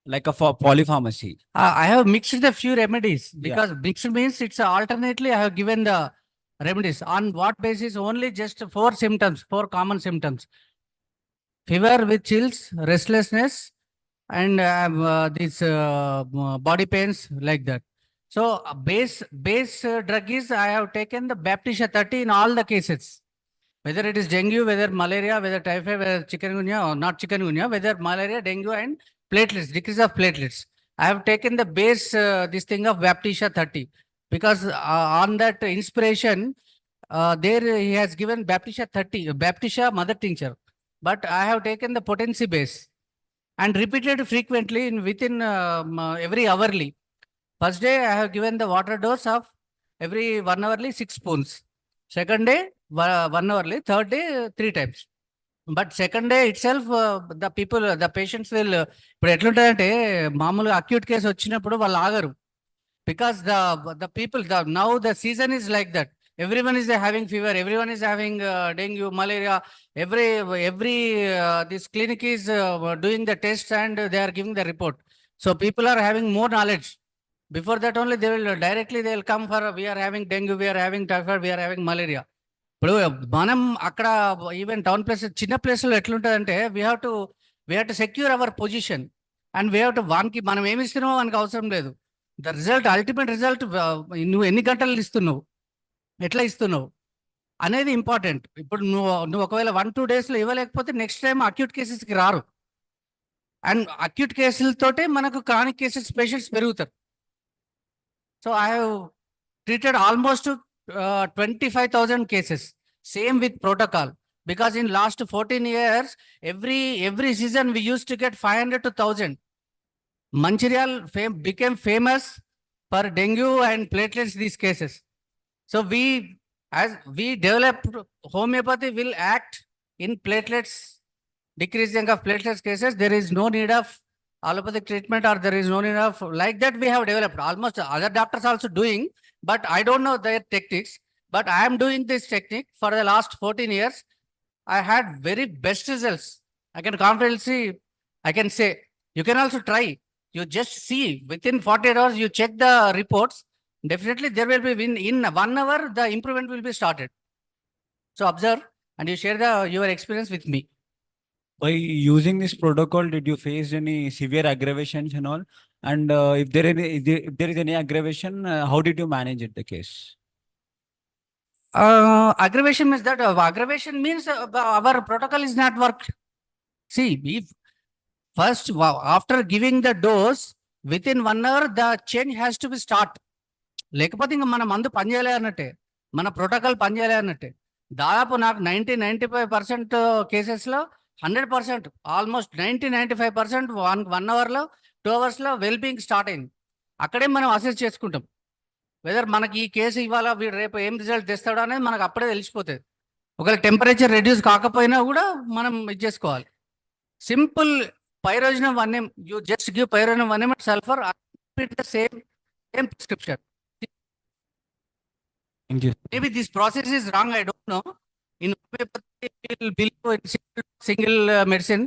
like a polypharmacy.
I have mixed the few remedies because mixed means it's alternately I have given the remedies. On what basis? Only just 4 symptoms, 4 common symptoms. Fever with chills, restlessness, and these body pains like that. So base drug is I have taken the Baptisha 30 in all the cases. Whether it is dengue, whether malaria, whether typhoid, whether chikungunya or not chikungunya, whether malaria, dengue and platelets, decrease of platelets. I have taken the base this thing of Baptisha 30 because on that inspiration there he has given Baptisha 30, Baptisha mother tincture. But I have taken the potency base and repeated frequently in within every hourly. First day I have given the water dose of every 1 hourly 6 spoons. Second day 1 hourly. Third day 3 times. But second day itself the patients will ఇప్పుడు ఎట్లుంటారంటే మామూలుగా acute case వచ్చినప్పుడు వాళ్ళు ఆగరు because the people now the season is like that. Everyone is having fever, everyone is having dengue, malaria. Every this clinic is doing the tests and they are giving the report. So people are having more knowledge. Before that only they will come for we are having dengue, we are having typhoid, we are having malaria. ఇప్పుడు మనం అక్కడ even town place చిన్న ప్లేస్లో ఎట్లుంటుందంటే we have to secure our position and we have to వానికి మనం ఏమి ఇస్తున్నామో వానికి అవసరం లేదు. ద రిజల్ట్ అల్టిమేట్ రిజల్ట్ నువ్వు ఎన్ని గంటలు ఇస్తున్నావు, ఎట్లా ఇస్తున్నావు అనేది ఇంపార్టెంట్. ఇప్పుడు నువ్వు ఒకవేళ 1-2 డేస్లో ఇవ్వలేకపోతే నెక్స్ట్ టైం అక్యూట్ కేసెస్కి రారు. అండ్ అక్యూట్ కేసులతోటే మనకు క్రానిక్ కేసెస్ పేషెంట్స్ పెరుగుతారు. So I have treated almost 25,000 cases, same with protocol. Because in last 14 years, every season we used to get 500 to 1,000. Mancherial became famous for dengue and platelets, these cases. So as we developed, homeopathy will act in platelets, decreasing of platelets cases. There is no need of allopathic treatment, or there is no need of, like that we have developed. Almost other doctors also doing, but I don't know their techniques. But I am doing this technique for the last 14 years. I had very best results. I can confidently, I can say, you can also try. You just see within 48 hours, you check the reports. Definitely there will be in 1 hour, the improvement will be started. So observe and you share your experience with me.
By using this protocol, did you face any severe aggravations and all? And if there is any aggravation, how did you manage it, the case?
Aggravation means that aggravation means our protocol is not worked. See, if first after giving the dose, within 1 hour the change has to be start. లేకపోతే ఇంకా మన మందు పనిచేయలే అన్నట్టే, మన protocol పనిచేయలే అన్నట్టే. దాదాపు నాకు 90-95% కేసెస్లో 100%, ఆల్మోస్ట్ 90-95% 1 అవర్లో 2 అవర్స్లో వెల్బీయింగ్ స్టార్ట్ అయింది. అక్కడే మనం అసెస్ చేసుకుంటాం వెదర్ మనకి ఈ కేసు ఇవాళ వీడు రేపు ఏం రిజల్ట్ తెస్తాడో అనేది మనకు అప్పుడే తెలిసిపోతుంది. ఒకవేళ టెంపరేచర్ రెడ్యూస్ కాకపోయినా కూడా మనం ఇది చేసుకోవాలి. Simple pyrogenum 1 mg, you just give pyrogenum 1 mg sulfur, repeat the same prescription.
Thank you.
Maybe this process is wrong, I don't know. In homeopathy, we will believe in single medicine.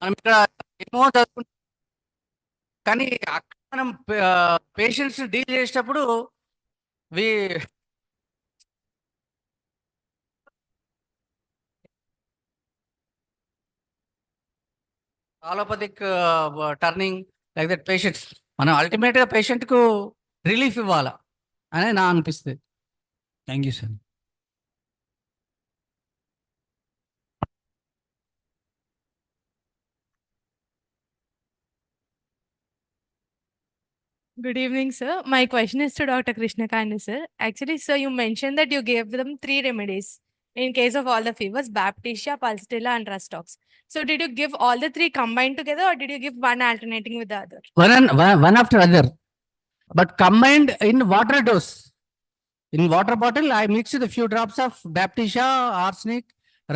మనం ఇక్కడ ఏమో చదువుకుంటాం, కానీ అక్కడ మనం patients deal చేసేటప్పుడు allopathic turning like that patients. మనం అల్టిమేట్గా పేషెంట్కు రిలీఫ్ ఇవ్వాలా అని నా అనిపిస్తుంది.
Thank you, sir.
Good evening, sir. My question is to Dr. Krishnakanta, sir. Actually, sir, you mentioned that you gave them 3 remedies in case of all the fevers: Baptisia, Pulsatilla, and Rustox. So, did you give all the 3 combined together, or did you give one alternating with the other?
One after other, but combined in water dose. In water bottle, I mixed a few drops of Baptisia, arsenic,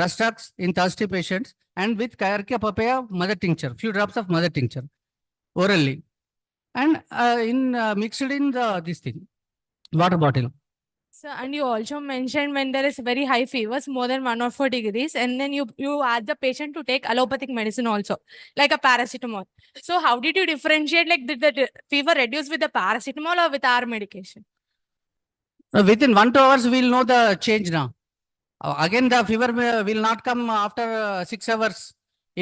Rustox in thirsty patients, and with Caercia papaya mother tincture, few drops of mother tincture orally. And mixed in this thing, water bottle.
So, and you also mentioned when there is very high fevers, more than 104 degrees, and then you ask the patient to take allopathic medicine also, like a paracetamol. So, how did you differentiate? Like, did the fever reduce with the paracetamol or with our medication?
Within 1 to 2 hours, we will know the change now. Again, the fever will not come after 6 hours.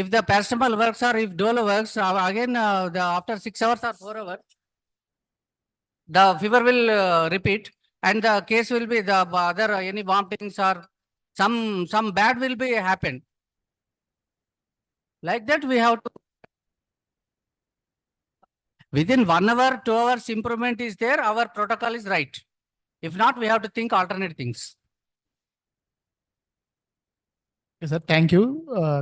If the paracetamol works or if Dolo works, again after 6 hours or 4 hours, the fever will repeat, and the case will be the other any vomitings or some bad will be happen. Like that, we have to within 1 hour, 2 hours improvement is there. Our protocol is right. If not, we have to think alternate things.
Yes, sir. Thank you.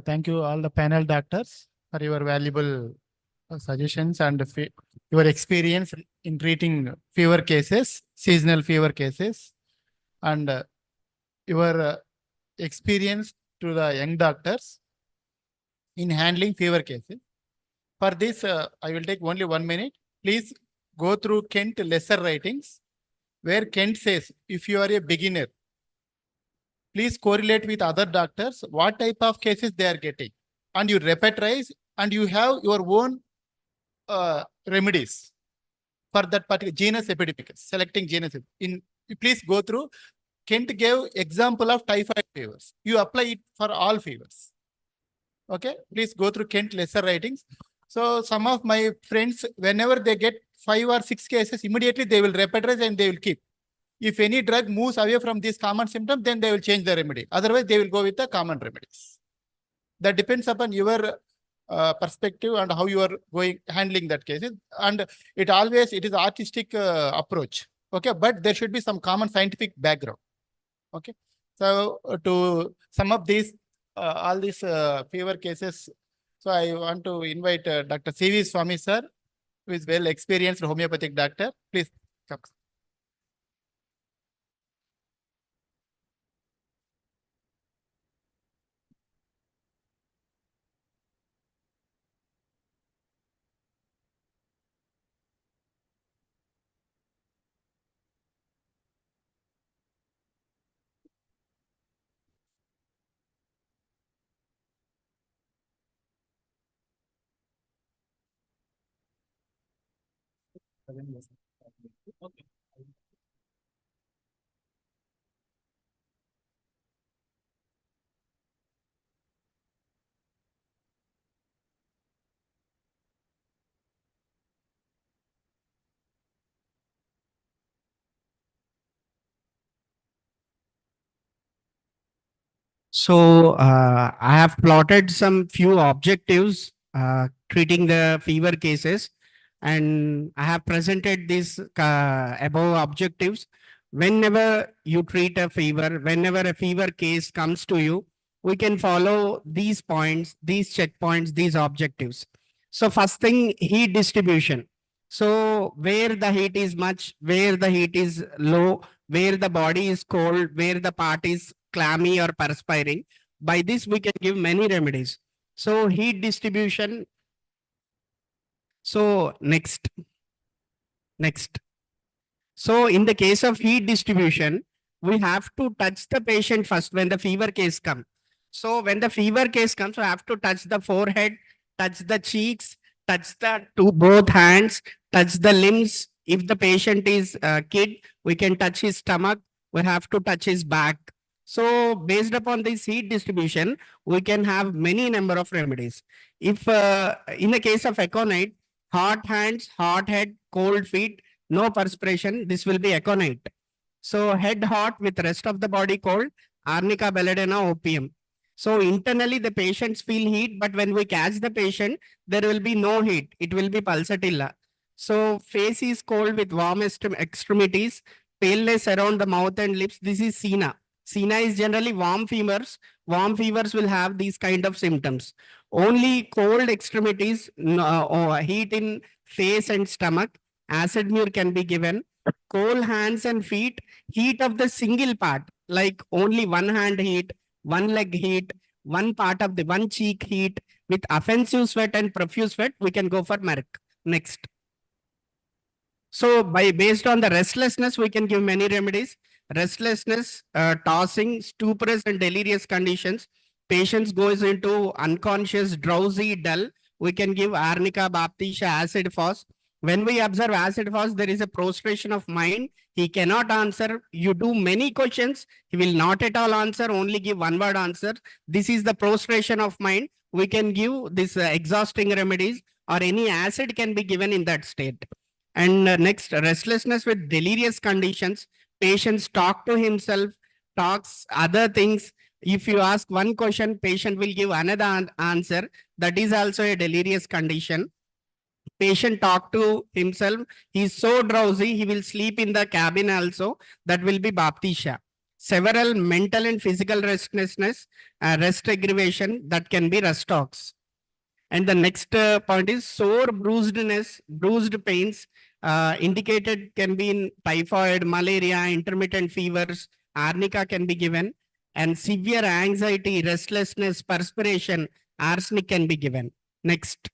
Thank you all the panel doctors for your valuable suggestions and your experience in treating fever cases, seasonal fever cases, and your experience to the young doctors in handling fever cases. For this, I will take only 1 minute. Please go through Kent lesser writings, where Kent says, if you are a beginner, please correlate with other doctors, what type of cases they are getting, and you repertorize, and you have your own remedies for that particular genus epidemicus, selecting genus. Please go through. Kent gave example of typhoid fevers. You apply it for all fevers. Okay, please go through Kent lesser writings. So some of my friends, whenever they get 5 or 6 cases, immediately they will repertorize and they will keep. If any drug moves away from these common symptoms, then they will change the remedy. Otherwise, they will go with the common remedies. That depends upon your perspective and how you are handling that case. And it is artistic approach. Okay, but there should be some common scientific background. Okay, so to sum up these all these fever cases, so I want to invite Dr. C.V. Swami sir, who is well experienced homeopathic doctor. Please come.
So I have plotted some few objectives treating the fever cases, and I have presented these above objectives. Whenever you treat a fever, whenever a fever case comes to you, we can follow these points, these checkpoints, these objectives. So first thing, heat distribution. So where the heat is much, where the heat is low, where the body is cold, where the part is clammy or perspiring. By this, we can give many remedies. So heat distribution. So next. So in the case of heat distribution, we have to touch the patient first when the fever case comes. So when the fever case comes, we have to touch the forehead, touch the cheeks, touch the both hands, touch the limbs. If the patient is a kid, we can touch his stomach. We have to touch his back. So based upon this heat distribution, we can have many number of remedies. If in the case of aconite, hot hands, hot head, cold feet, no perspiration, this will be aconite. So head hot with rest of the body cold, arnica, belladonna, opium. So internally the patients feel heat, but when we catch the patient, there will be no heat. It will be pulsatilla. So face is cold with warm extremities, paleness around the mouth and lips. This is Sina. Sina is generally warm fevers. Warm fevers will have these kind of symptoms. Only cold extremities, heat in face and stomach, acid mur can be given. Cold hands and feet, heat of the single part, like only one hand heat, one leg heat, one part of the one cheek heat with offensive sweat and profuse sweat, we can go for Merck. Next. So based on the restlessness, we can give many remedies. Restlessness, tossing, stuporous and delirious conditions. Patients goes into unconscious, drowsy, dull. We can give arnica, baptisha, acid fos. When we observe acid fos, there is a prostration of mind. He cannot answer. You do many questions. He will not at all answer, only give one word answer. This is the prostration of mind. We can give this exhausting remedies, or any acid can be given in that state. And next, restlessness with delirious conditions. Patients talk to himself, talks other things. If you ask one question, patient will give another answer. That is also a delirious condition. Patient talk to himself. He's so drowsy, he will sleep in the cabin also. That will be baptisha. Several mental and physical restlessness, rest aggravation, that can be rustox. And the next point is sore bruisedness, bruised pains, indicated can be in typhoid, malaria, intermittent fevers, arnica can be given, and severe anxiety, restlessness, perspiration, arsenic can be given. Next.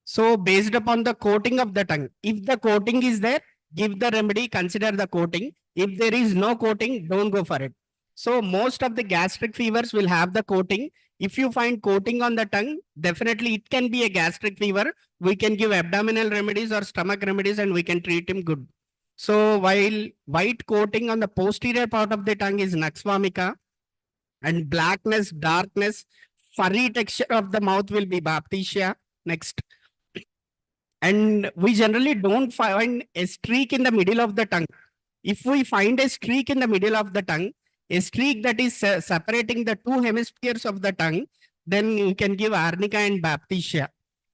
So based upon the coating of the tongue, if the coating is there, give the remedy, consider the coating. If there is no coating, don't go for it. So most of the gastric fevers will have the coating. If you find coating on the tongue, definitely it can be a gastric fever. We can give abdominal remedies or stomach remedies and we can treat him good. So while white coating on the posterior part of the tongue is Naxvamica, and blackness, darkness, furry texture of the mouth will be Baptisia. Next. And we generally don't find a streak in the middle of the tongue. If we find a streak in the middle of the tongue, a streak that is separating the two hemispheres of the tongue, then you can give arnica and baptisia.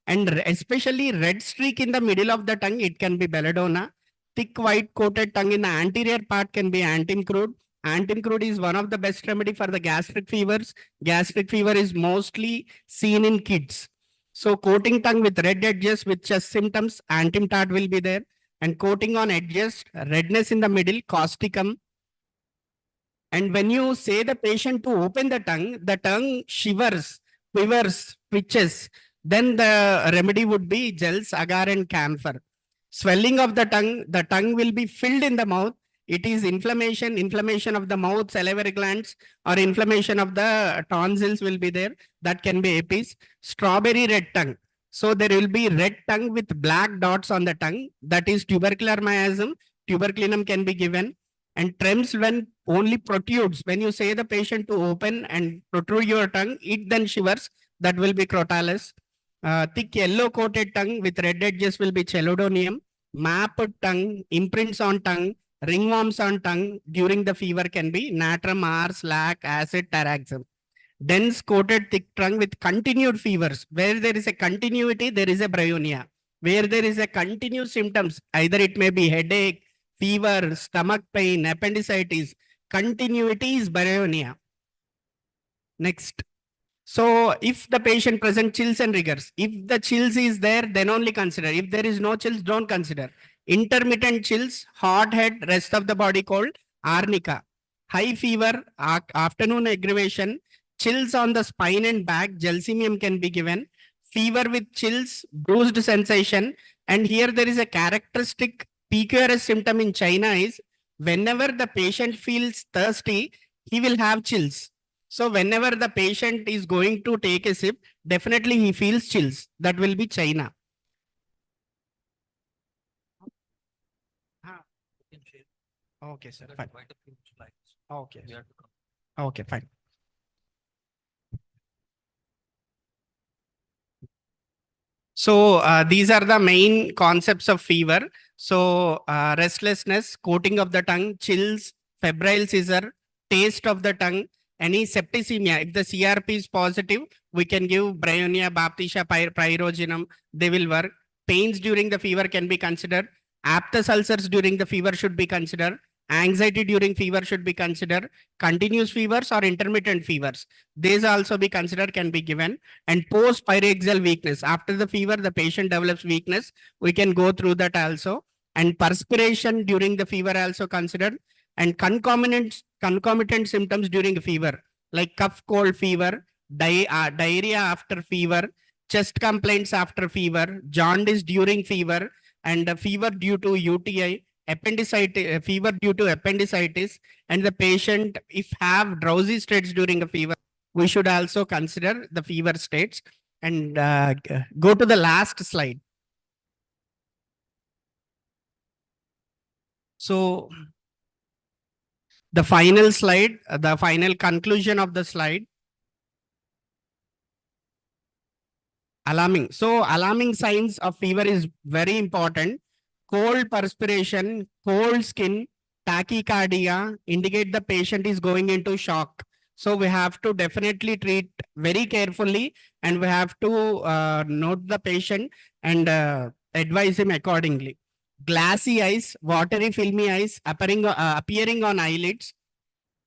And especially red streak in the middle of the tongue, it can be belladonna. Thick white coated tongue in the anterior part can be antimcrude. Antimcrude is one of the best remedy for the gastric fevers. Gastric fever is mostly seen in kids. So coating tongue with red edges with chest symptoms, antimtard will be there. And coating on edges, redness in the middle, causticum. And when you say the patient to open the tongue shivers, quivers, twitches, then the remedy would be gels, agar and camphor. Swelling of the tongue will be filled in the mouth. It is inflammation of the mouth, salivary glands, or inflammation of the tonsils will be there. That can be apis. Strawberry red tongue. So there will be red tongue with black dots on the tongue. That is tubercular miasm. Tuberculinum can be given. And tremors when only protrudes. When you say the patient to open and protrude your tongue, it then shivers. That will be crotalus. Thick yellow coated tongue with red edges will be chelidonium. Mapped tongue, imprints on tongue, ringworms on tongue during the fever can be natrum, ars, lac, acid, taraxum. Dense coated thick tongue with continued fevers. Where there is a continuity, there is a bryonia. Where there is a continuous symptoms, either it may be headache, fever, stomach pain, appendicitis. Continuity is bryonia. Next. So if the patient present chills and rigors, if the chills is there, then only consider. If there is no chills, don't consider. Intermittent chills, hot head, rest of the body cold, arnica. High fever, afternoon aggravation, chills on the spine and back, gelsemium can be given. Fever with chills, bruised sensation. And here there is a characteristic PQRS symptom in China is whenever the patient feels thirsty, he will have chills. So whenever the patient is going to take a sip, definitely he feels chills. That will be China. Okay, sir. Fine. Okay. Okay, fine. So these are the main concepts of fever. So restlessness, coating of the tongue, chills, febrile seizure, taste of the tongue, any septicemia. If the CRP is positive, we can give bryonia, baptisia, pyrogenum. They will work. Pains during the fever can be considered. Aphthous ulcers during the fever should be considered. Anxiety during fever should be considered. Continuous fevers or intermittent fevers. These also be considered, can be given. And post pyroexal weakness. After the fever, the patient develops weakness. We can go through that also. And perspiration during the fever also considered. And concomitant symptoms during fever, like cough, cold fever, diarrhea after fever, chest complaints after fever, jaundice during fever, and fever due to UTI, appendicitis, fever due to appendicitis, and the patient, if have drowsy states during a fever, we should also consider the fever states. And go to the last slide. So the final slide, the final conclusion of the slide. Alarming. So alarming signs of fever is very important. Cold perspiration, cold skin, tachycardia indicate the patient is going into shock. So we have to definitely treat very carefully, and we have to note the patient and advise him accordingly. Glassy eyes, watery filmy eyes appearing on eyelids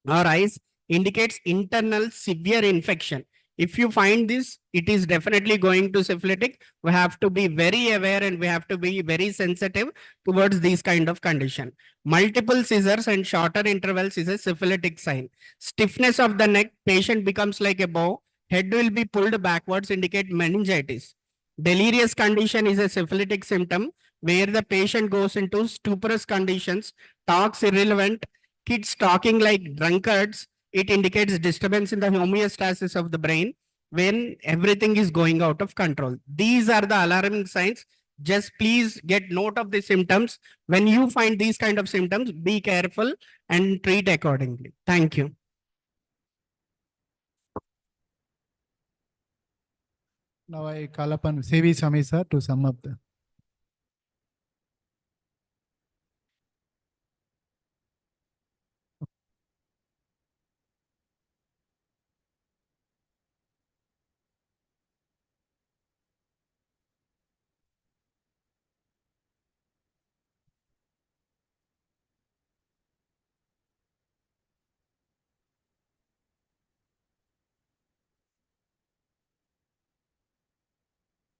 or eyes indicates internal severe infection. If you find this, it is definitely going to syphilitic. We have to be very aware and we have to be very sensitive towards these kind of condition. Multiple seizures and shorter intervals is a syphilitic sign. Stiffness of the neck, patient becomes like a bow. Head will be pulled backwards, indicate meningitis. Delirious condition is a syphilitic symptom where the patient goes into stuporous conditions, talks irrelevant, kids talking like drunkards. It indicates disturbance in the homeostasis of the brain when everything is going out of control. These are the alarming signs. Just please get note of the symptoms. When you find these kind of symptoms, be careful and treat accordingly. Thank you.
Now I call upon C.V. Swami sir to sum up the.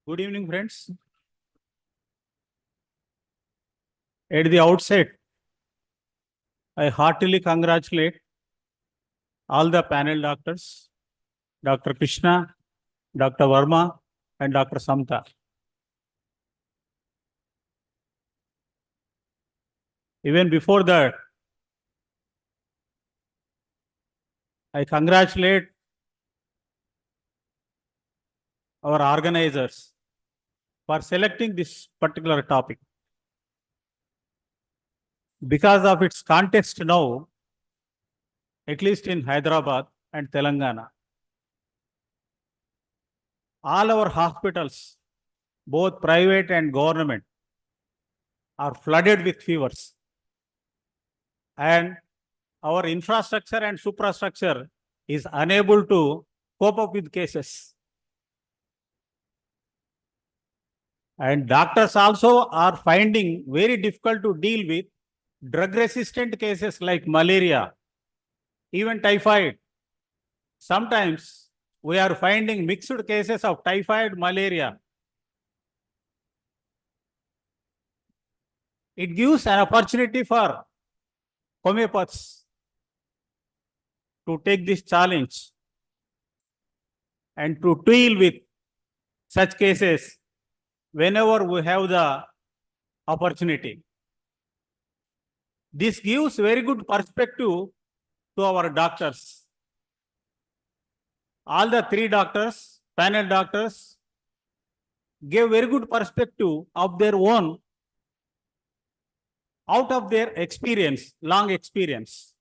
Good evening, friends. At the outset, I heartily congratulate all the panel doctors, Dr. Krishna, Dr. Verma, and Dr. Samta. Even before that, I congratulate our organizers for selecting this particular topic. Because of its context now, at least in Hyderabad and Telangana, all our hospitals, both private and government, are flooded with fevers. And our infrastructure and suprastructure is unable to cope up with cases. And doctors also are finding very difficult to deal with drug-resistant cases like malaria, even typhoid. Sometimes we are finding mixed cases of typhoid, malaria. It gives an opportunity for homeopaths to take this challenge and to deal with such cases whenever we have the opportunity. This gives very good perspective to our doctors. All the three doctors, panel doctors, gave very good perspective of their own out of their experience, long experience.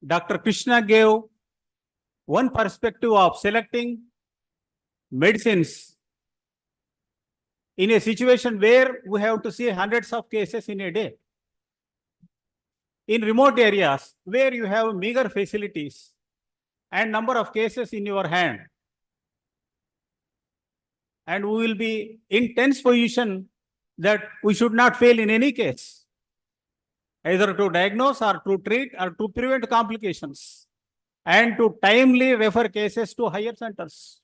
Dr. Krishna gave one perspective of selecting medicines in a situation where we have to see hundreds of cases in a day. In remote areas where you have meager facilities and number of cases in your hand, and we will be in tense position that we should not fail in any case, either to diagnose or to treat or to prevent complications, and to timely refer cases to higher centers.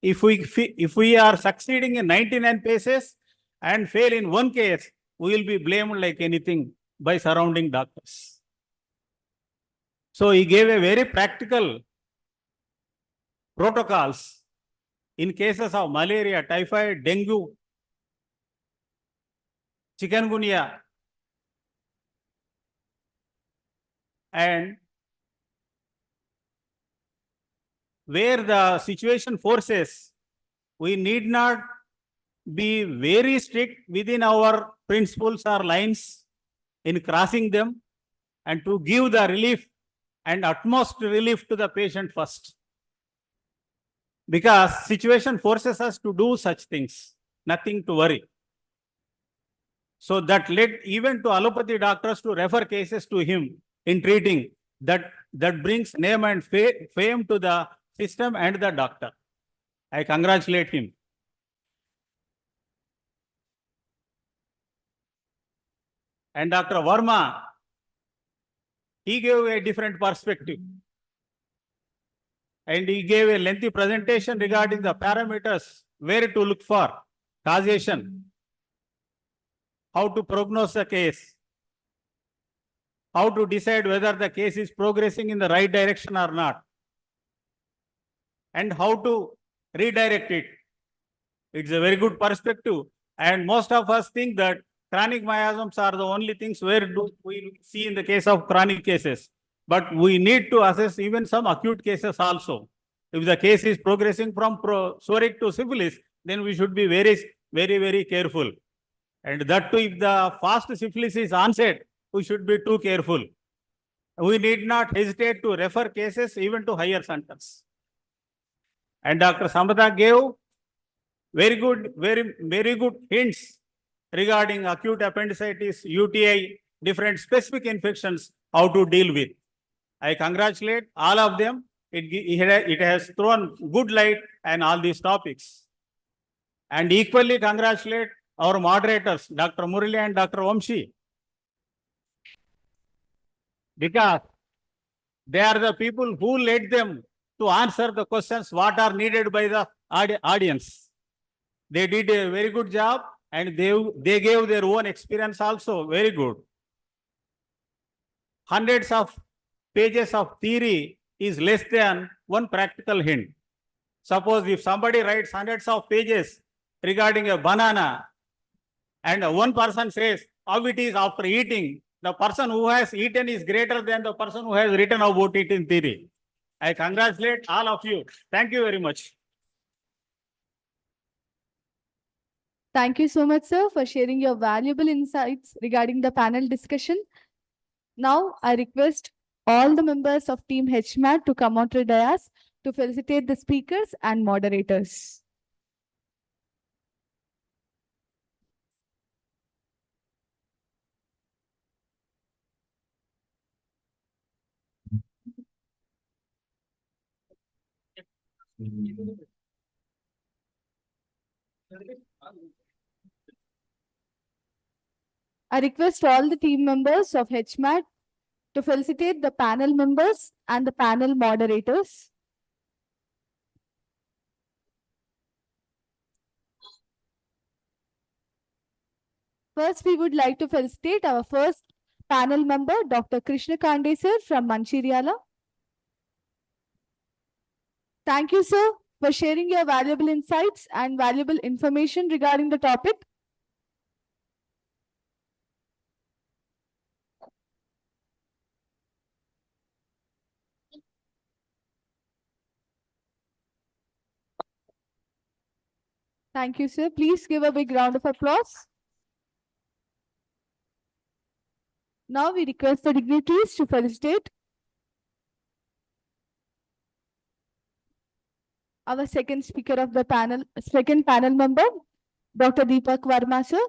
If we are succeeding in 99 cases and fail in one case, we will be blamed like anything by surrounding doctors. So he gave a very practical protocols in cases of malaria, typhoid, dengue, chikungunya, and where the situation forces, we need not be very strict within our principles or lines in crossing them, and to give the relief and utmost relief to the patient first. Because situation forces us to do such things, nothing to worry. So that led even to allopathy doctors to refer cases to him in treating. That brings name and fame to the system and the doctor. I congratulate him. And Dr. Verma, he gave a different perspective. And he gave a lengthy presentation regarding the parameters, where to look for, causation, how to prognose the case, how to decide whether the case is progressing in the right direction or not, and how to redirect it. It's a very good perspective. And most of us think that chronic miasms are the only things where we see in the case of chronic cases. But we need to assess even some acute cases also. If the case is progressing from psoriatic to syphilis, then we should be very careful. And that too, if the fast syphilis is onset, we should be too careful. We need not hesitate to refer cases even to higher centers. And Dr. Samata gave very good hints regarding acute appendicitis, UTI, different specific infections, how to deal with. I congratulate all of them. It has thrown good light on all these topics. And equally congratulate our moderators, Dr. Murali and Dr. Vamshi, because they are the people who led them to answer the questions what are needed by the audience. They did a very good job and they gave their own experience also very good. Hundreds of pages of theory is less than one practical hint. Suppose if somebody writes hundreds of pages regarding a banana and one person says how it is after eating, the person who has eaten is greater than the person who has written about it in theory. I congratulate all of you. Thank you very much.
Thank you so much, sir, for sharing your valuable insights regarding the panel discussion. Now, I request all the members of Team HMAT to come onto the dais to felicitate the speakers and moderators. I request all the team members of HMAT to felicitate the panel members and the panel moderators. First, we would like to felicitate our first panel member, Dr. Krishna Kande sir from Mancheriala. Thank you, sir, for sharing your valuable insights and valuable information regarding the topic. Thank you, sir. Please give a big round of applause. Now we request the dignitaries to felicitate our second speaker of the panel, second panel member, Dr. Deepak Verma, sir.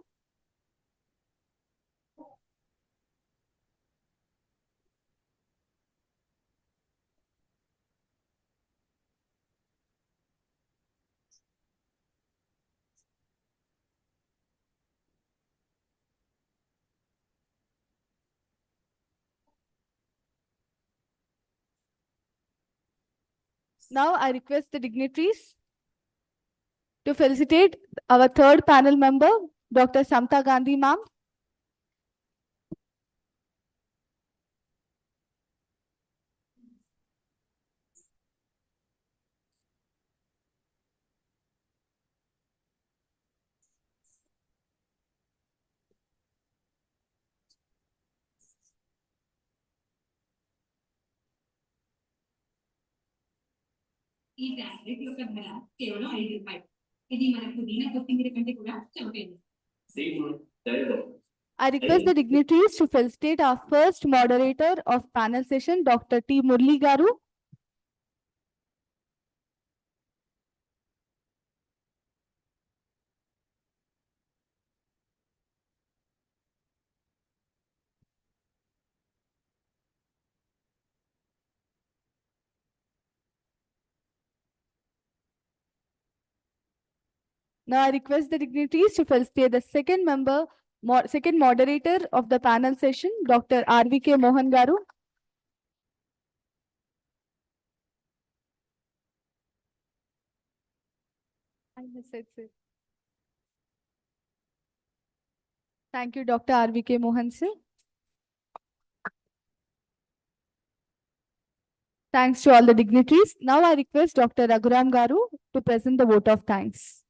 Now I request the dignitaries to felicitate our third panel member, Dr. Samta Gandhi, ma'am.
ఈ tablet యొక్క ధర కేవలం 5 రూపాయలు. ఇది మన పుదీనా కొత్తిమీర కంటే కూడా చౌకైనది.
I request the dignitaries to felicitate our first moderator of panel session, Dr. T. Murli Garu. Now I request the dignitaries to felicitate the second member, second moderator of the panel session, Dr. RVK Mohan Garu. Thank you, Dr. RVK Mohan sir. Thanks to all the dignitaries. Now I request Dr. Raghuram Garu to present the vote of thanks.